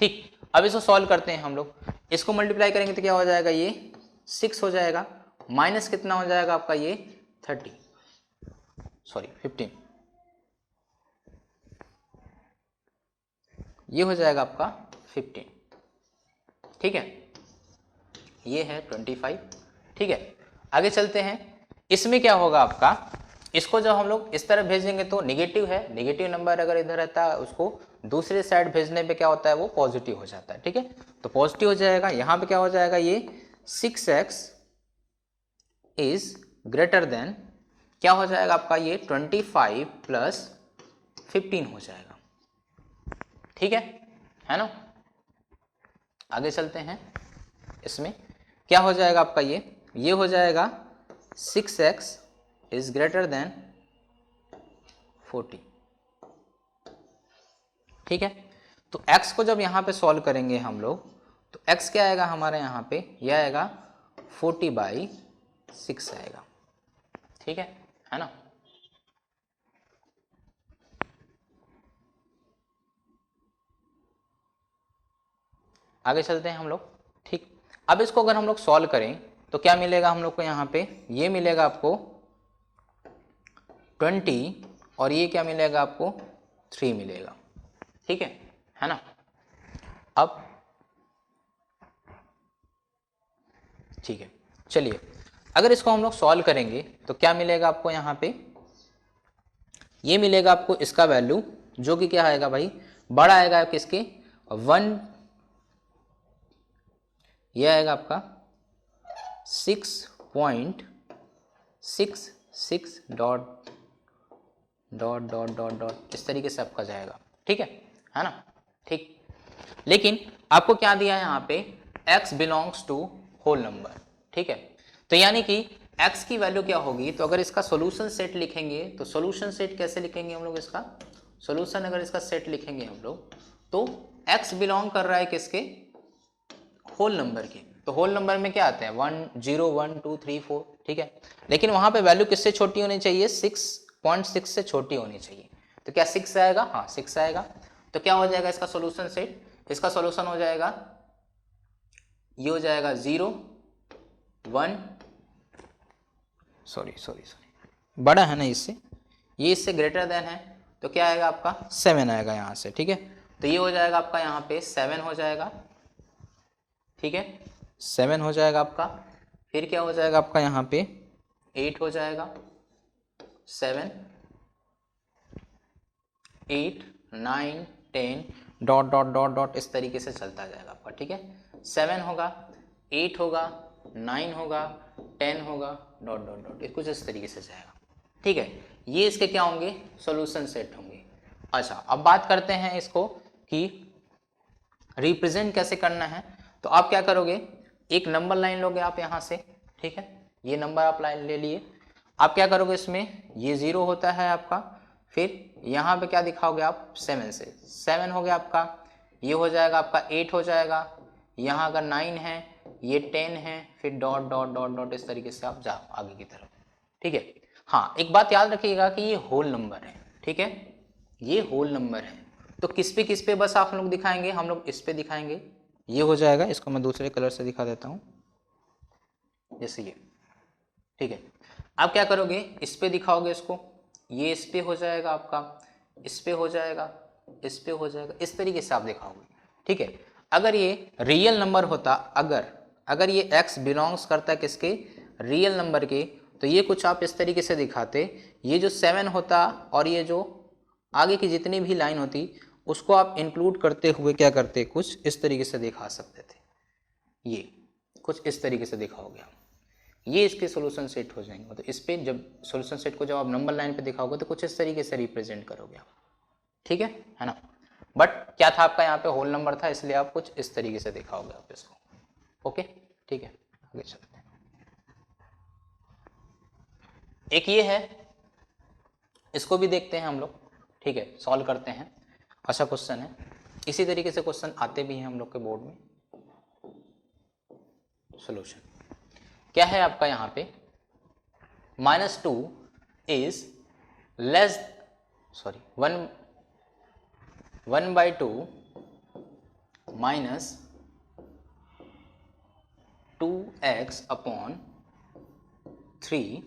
ठीक, अब इसको सॉल्व करते हैं हम लोग, इसको मल्टीप्लाई करेंगे तो क्या हो जाएगा, ये 6 हो जाएगा, माइनस कितना हो जाएगा आपका, ये 15, ये हो जाएगा आपका 15। ठीक है, ये है 25। ठीक है, आगे चलते हैं, इसमें क्या होगा आपका, इसको जब हम लोग इस तरफ भेजेंगे तो निगेटिव है, निगेटिव नंबर अगर इधर रहता है उसको दूसरे साइड भेजने पे क्या होता है, वो पॉजिटिव हो जाता है। ठीक है, तो पॉजिटिव हो जाएगा, यहाँ पे क्या हो जाएगा, ये 6x इज ग्रेटर देन, क्या हो जाएगा आपका ये 25 प्लस 15 हो जाएगा, ठीक है ना। आगे चलते हैं, इसमें क्या हो जाएगा आपका ये हो जाएगा 6x इज ग्रेटर देन 40, ठीक है। तो x को जब यहाँ पे सॉल्व करेंगे हम लोग, तो x क्या आएगा हमारे यहाँ पे, यह आएगा 40/6 आएगा, ठीक है ना। आगे चलते हैं हम लोग, ठीक। अब इसको अगर हम लोग सॉल्व करें तो क्या मिलेगा हम लोग को, यहाँ पे ये मिलेगा आपको 20 और ये क्या मिलेगा आपको 3 मिलेगा, ठीक है ना। अब ठीक है, चलिए अगर इसको हम लोग सॉल्व करेंगे तो क्या मिलेगा आपको, यहाँ पे ये मिलेगा आपको इसका वैल्यू जो कि क्या आएगा भाई, बड़ा आएगा किसके 1, ये आएगा आपका 6.66 dot dot dot dot dot इस तरीके से आपका जाएगा, ठीक है ना, ठीक। लेकिन आपको क्या दिया है यहाँ पे, x belongs to whole number, ठीक है। तो यानी कि x की वैल्यू क्या होगी, तो अगर इसका सॉल्यूशन सेट लिखेंगे तो सॉल्यूशन सेट कैसे लिखेंगे हम लोग, इसका सॉल्यूशन अगर इसका सेट लिखेंगे हम लोग तो x बिलोंग कर रहा है किसके, होल नंबर के। तो होल नंबर में क्या आते हैं 1 0 1 2 3 4, ठीक है। लेकिन वहां पे वैल्यू किससे छोटी होनी चाहिए, 6.6 से छोटी होनी चाहिए। तो क्या 6 आएगा, हाँ 6 आएगा। तो क्या हो जाएगा इसका सॉल्यूशन सेट, इसका सॉल्यूशन हो जाएगा, ये हो जाएगा 0 1, सॉरी बड़ा है ना इससे, ये इससे ग्रेटर देन है, तो क्या आएगा आपका 7 आएगा यहाँ से, ठीक है। तो ये हो जाएगा आपका यहाँ पे 7 हो जाएगा, ठीक है 7 हो जाएगा आपका। फिर क्या हो जाएगा आपका यहाँ पे 8 हो जाएगा, 7 8 9 10 डॉट डॉट डॉट डॉट इस तरीके से चलता जाएगा आपका, ठीक है। 7 होगा, 8 होगा, 9 होगा, 10 होगा, डॉट डॉट डॉट कुछ इस तरीके से जाएगा, ठीक है। ये इसके क्या होंगे, सॉल्यूशन सेट होंगे। अच्छा अब बात करते हैं इसको कि रिप्रेजेंट कैसे करना है। तो आप क्या करोगे, एक नंबर लाइन लोगे आप यहाँ से, ठीक है। ये नंबर आप लाइन ले लिए, आप क्या करोगे इसमें, ये 0 होता है आपका, फिर यहाँ पे क्या दिखाओगे आप 7 से, 7 हो गया आपका, ये हो जाएगा आपका 8 हो जाएगा, यहाँ अगर 9 है, ये 10 है, फिर डॉट डॉट डॉट डॉट इस तरीके से आप जाओ आगे की तरफ, ठीक है। हाँ एक बात याद रखिएगा कि ये होल नंबर है, ठीक है, ये होल नंबर है। तो किस पे बस आप लोग दिखाएंगे, हम लोग इस पे दिखाएंगे, ये हो जाएगा, इसको मैं दूसरे कलर से दिखा देता हूँ, जैसे ये, ठीक है। आप क्या करोगे, इस पे दिखाओगे इसको, ये इस पे हो जाएगा आपका, इस पे हो जाएगा, इस पे हो जाएगा, इस तरीके से आप दिखाओगे, ठीक है। अगर ये रियल नंबर होता, अगर ये x बिलोंग्स करता है किसके, रियल नंबर के, तो ये कुछ आप इस तरीके से दिखाते, ये जो 7 होता और ये जो आगे की जितनी भी लाइन होती उसको आप इंक्लूड करते हुए क्या करते, कुछ इस तरीके से दिखा सकते थे, ये कुछ इस तरीके से दिखाओगे आप, ये इसके सॉल्यूशन सेट हो जाएंगे। तो इस पे जब सॉल्यूशन सेट को जब आप नंबर लाइन पे दिखाओगे तो कुछ इस तरीके से रिप्रेजेंट करोगे आप, ठीक है ना। बट क्या था आपका यहाँ पे होल नंबर था, इसलिए आप कुछ इस तरीके से दिखाओगे आप इसको, ओके ठीक है। आगे चलते हैं, एक ये है, इसको भी देखते हैं हम लोग, ठीक है, सॉल्व करते हैं। अच्छा क्वेश्चन है, इसी तरीके से क्वेश्चन आते भी हैं हम लोग के बोर्ड में। सॉल्यूशन क्या है आपका यहाँ पे, -2 is less, sorry 1/2 minus 2x/3,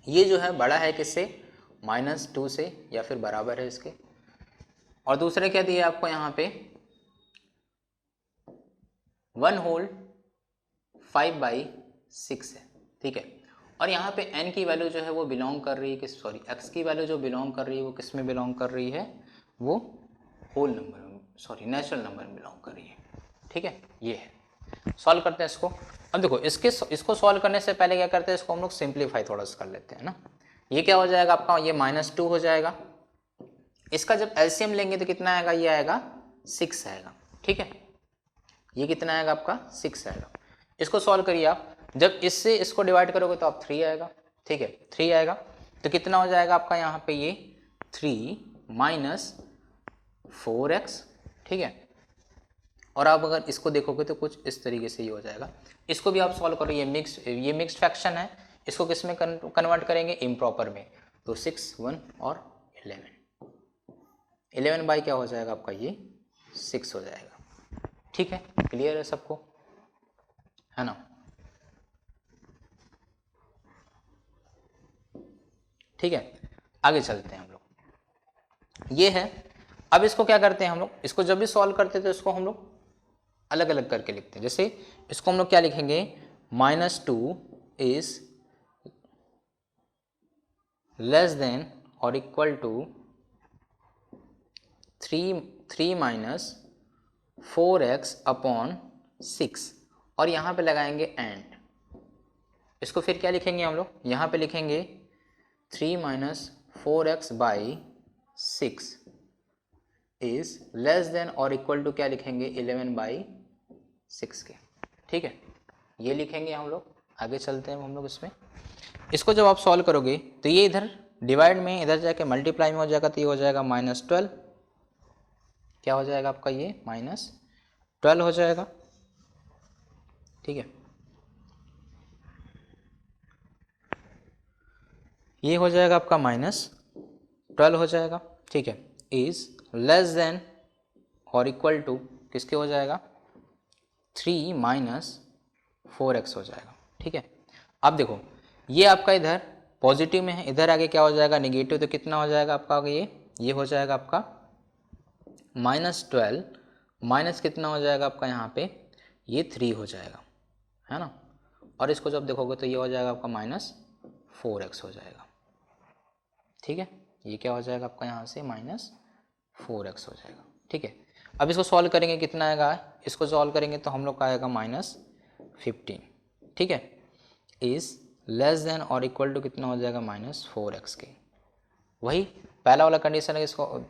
ये जो है बड़ा है किससे, -2 से, या फिर बराबर है इसके। और दूसरे क्या दिया आपको यहाँ पे 1/5/6 है, ठीक है। और यहाँ पे n की वैल्यू जो है वो बिलोंग कर रही है किस, सॉरी x की वैल्यू जो बिलोंग कर रही है वो किस में बिलोंग कर रही है, वो होल नंबर में, सॉरी नेचुरल नंबर में बिलोंग कर रही है, ठीक है। ये है, सॉल्व करते हैं इसको। अब देखो इसको सॉल्व करने से पहले क्या करते हैं, इसको हम लोग सिंप्लीफाई थोड़ा सा कर लेते हैं ना। ये क्या हो जाएगा आपका, ये -2 हो जाएगा। इसका जब एलसीएम लेंगे तो कितना आएगा, ये आएगा 6 आएगा। ठीक है, ये कितना आएगा आपका 6 आएगा। इसको सॉल्व करिए आप, जब इससे इसको डिवाइड करोगे तो आप 3 आएगा। ठीक है, 3 आएगा तो कितना हो जाएगा आपका यहाँ पे, ये 3 माइनस 4x। ठीक है, और आप अगर इसको देखोगे तो कुछ इस तरीके से ये हो जाएगा। इसको भी आप सॉल्व करो, ये मिक्स्ड फ्रैक्शन है, इसको किस में कन्वर्ट करेंगे, इम्प्रॉपर में। तो 6, 1 और 11 बाई क्या हो जाएगा आपका, ये 6 हो जाएगा। ठीक है, क्लियर है सबको, है ना। ठीक है, आगे चलते हैं हम लोग। ये है, अब इसको क्या करते हैं हम लोग, इसको जब भी सॉल्व करते हैं तो इसको हम लोग अलग अलग करके लिखते हैं। जैसे इसको हम लोग क्या लिखेंगे, -2 इज लेस देन और equal to 3 minus 4x upon 6, और यहाँ पे लगाएंगे एंड। इसको फिर क्या लिखेंगे हम लोग, यहाँ पे लिखेंगे 3 minus 4x by 6 is less than और इक्वल टू क्या लिखेंगे, 11 बाई 6 के। ठीक है, ये लिखेंगे हम लोग। आगे चलते हैं हम लोग इसमें। इसको जब आप सॉल्व करोगे तो ये इधर डिवाइड में इधर जाके मल्टीप्लाई में हो जाएगा, तो ये हो जाएगा -12। क्या हो जाएगा आपका, ये -12 हो जाएगा। ठीक है, ये हो जाएगा आपका -12 हो जाएगा। ठीक है, इज लेस देन और इक्वल टू किसके हो जाएगा, 3 माइनस 4x हो जाएगा। ठीक है, अब देखो ये आपका इधर पॉजिटिव में है, इधर आगे क्या हो जाएगा, नेगेटिव। तो कितना हो जाएगा आपका आगे, ये हो जाएगा आपका -12 माइनस कितना हो जाएगा आपका यहाँ पे, ये 3 हो जाएगा, है ना। और इसको जब देखोगे तो ये हो जाएगा आपका -4x हो जाएगा। ठीक है, ये क्या हो जाएगा आपका यहाँ से -4x हो जाएगा। ठीक है, अब इसको सॉल्व करेंगे, कितना आएगा, इसको सॉल्व करेंगे तो हम लोग का आएगा -15। ठीक है, इज लेस देन और इक्वल टू कितना हो जाएगा, -4x के। वही पहला वाला कंडीशन है, इसको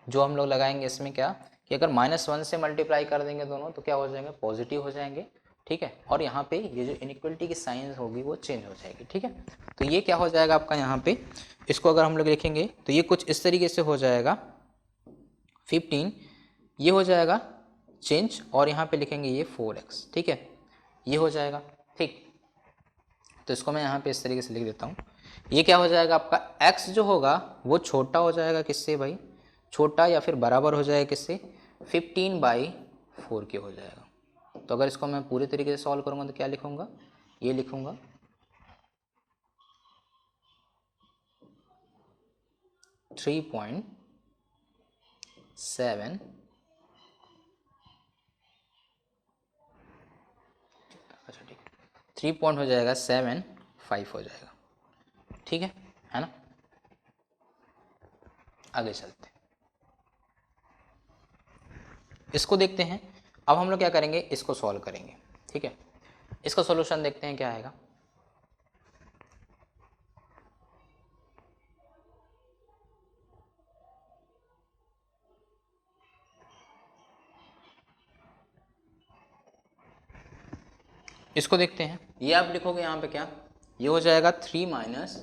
जो हम लोग लगाएंगे इसमें क्या, कि अगर -1 से मल्टीप्लाई कर देंगे दोनों तो क्या हो जाएंगे, पॉजिटिव हो जाएंगे। ठीक है, और यहाँ पे ये जो इनइक्वलिटी की साइन होगी वो चेंज हो जाएगी। ठीक है, तो ये क्या हो जाएगा आपका यहाँ पे, इसको अगर हम लोग लिखेंगे तो ये कुछ इस तरीके से हो जाएगा, 15 ये हो जाएगा चेंज, और यहाँ पे लिखेंगे ये 4x। ठीक है, ये हो जाएगा। ठीक, तो इसको मैं यहाँ पे इस तरीके से लिख देता हूँ। ये क्या हो जाएगा आपका, x जो होगा वो छोटा हो जाएगा किससे भाई, छोटा या फिर बराबर हो जाएगा किससे, 15/4 के हो जाएगा। तो अगर इसको मैं पूरे तरीके से सॉल्व करूँगा तो क्या लिखूँगा, ये लिखूँगा 3.7 अच्छा ठीक है 3 पॉइंट हो जाएगा 7.5 हो जाएगा। ठीक है ना। आगे चलते हैं, इसको देखते हैं। अब हम लोग क्या करेंगे, इसको सॉल्व करेंगे। ठीक है, इसका सॉल्यूशन देखते हैं क्या आएगा। इसको देखते हैं, ये आप लिखोगे यहाँ पे क्या, ये हो जाएगा 3 minus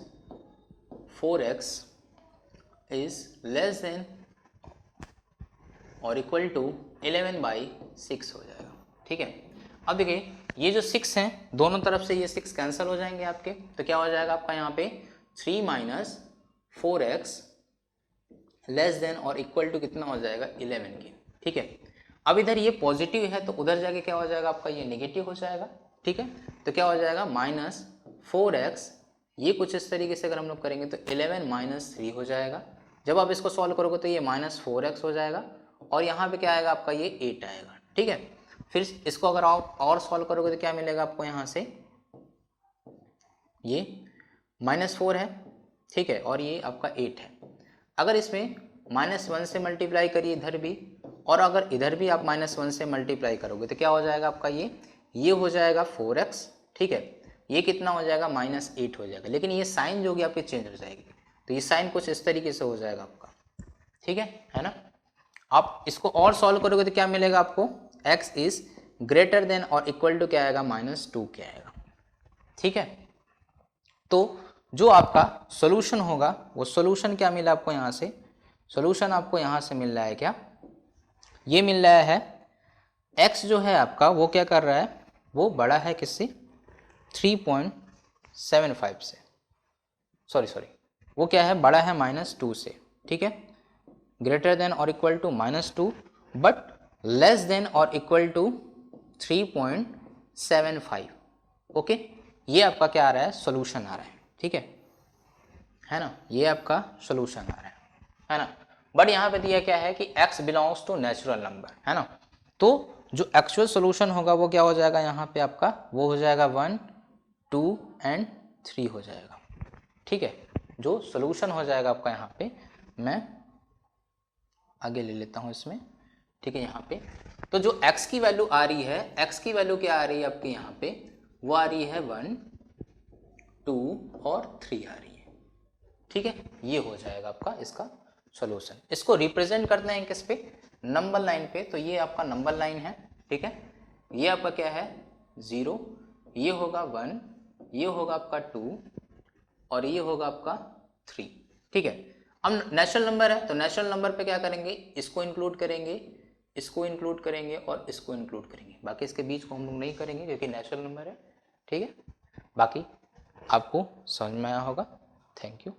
4x is less than और इक्वल टू 11/6 हो जाएगा। ठीक है, अब देखिए ये जो 6 हैं दोनों तरफ से ये 6 कैंसिल हो जाएंगे आपके, तो क्या हो जाएगा आपका यहाँ पे 3 माइनस 4x लेस देन और इक्वल टू कितना हो जाएगा 11 के। ठीक है, अब इधर ये पॉजिटिव है तो उधर जाके क्या हो जाएगा आपका, ये नेगेटिव हो जाएगा। ठीक है, तो क्या हो जाएगा -4x, ये कुछ इस तरीके से अगर हम लोग करेंगे तो 11 - 3 हो जाएगा। जब आप इसको सॉल्व करोगे तो ये -4x हो जाएगा, और यहाँ पे क्या आएगा आपका, ये 8 आएगा। ठीक है, फिर इसको अगर आप और सॉल्व करोगे तो क्या मिलेगा आपको, यहाँ से ये -4 है। ठीक है, और ये आपका 8 है। अगर इसमें -1 से मल्टीप्लाई करिए इधर भी, और अगर इधर भी आप -1 से मल्टीप्लाई करोगे तो क्या हो जाएगा आपका, ये ये हो जाएगा 4x, ठीक है, ये कितना हो जाएगा -8 हो जाएगा, लेकिन ये साइन जो होगी आपकी चेंज हो जाएगी, तो ये साइन कुछ इस तरीके से हो जाएगा आपका, ठीक है ना। आप इसको और सॉल्व करोगे तो क्या मिलेगा आपको, x इज ग्रेटर देन और इक्वल टू क्या आएगा -2 क्या आएगा, ठीक है। तो जो आपका सोल्यूशन होगा वो सोल्यूशन क्या मिला आपको यहाँ से, सोल्यूशन आपको यहाँ से मिल रहा है क्या, ये मिल रहा है x जो है आपका वो क्या कर रहा है, वो बड़ा है किससे, 3.75 से, सॉरी वो क्या है, बड़ा है -2 से, ठीक है, ग्रेटर देन और equal to -2 but less than और इक्वल टू 3.75, ओके। ये आपका क्या आ रहा है, सोल्यूशन आ रहा है, ठीक है ना, ये आपका सोल्यूशन आ रहा है ना। बट यहाँ पे दिया क्या है कि x belongs to natural number, है ना, तो जो एक्चुअल सोल्यूशन होगा वो क्या हो जाएगा यहाँ पे आपका, वो हो जाएगा 1, 2 एंड 3 हो जाएगा, ठीक है। जो सोल्यूशन हो जाएगा आपका यहाँ पे, मैं आगे ले लेता हूँ इसमें, ठीक है, यहाँ पे तो जो x की वैल्यू आ रही है, x की वैल्यू क्या आ रही है आपकी यहाँ पे, वो आ रही है 1, 2 और 3 आ रही है, ठीक है। ये हो जाएगा आपका इसका सॉल्यूशन। इसको रिप्रेजेंट करते हैं किस पे, नंबर लाइन पे, तो ये आपका नंबर लाइन है, ठीक है। ये आपका क्या है 0, ये होगा 1, ये होगा आपका 2 और ये होगा आपका 3, ठीक है। अब नेचुरल नंबर है तो नेचुरल नंबर पे क्या करेंगे, इसको इंक्लूड करेंगे, इसको इंक्लूड करेंगे और इसको इंक्लूड करेंगे, बाकी इसके बीच को हम लोग नहीं करेंगे क्योंकि नेचुरल नंबर है, ठीक है। बाकी आपको समझ में आया होगा, थैंक यू।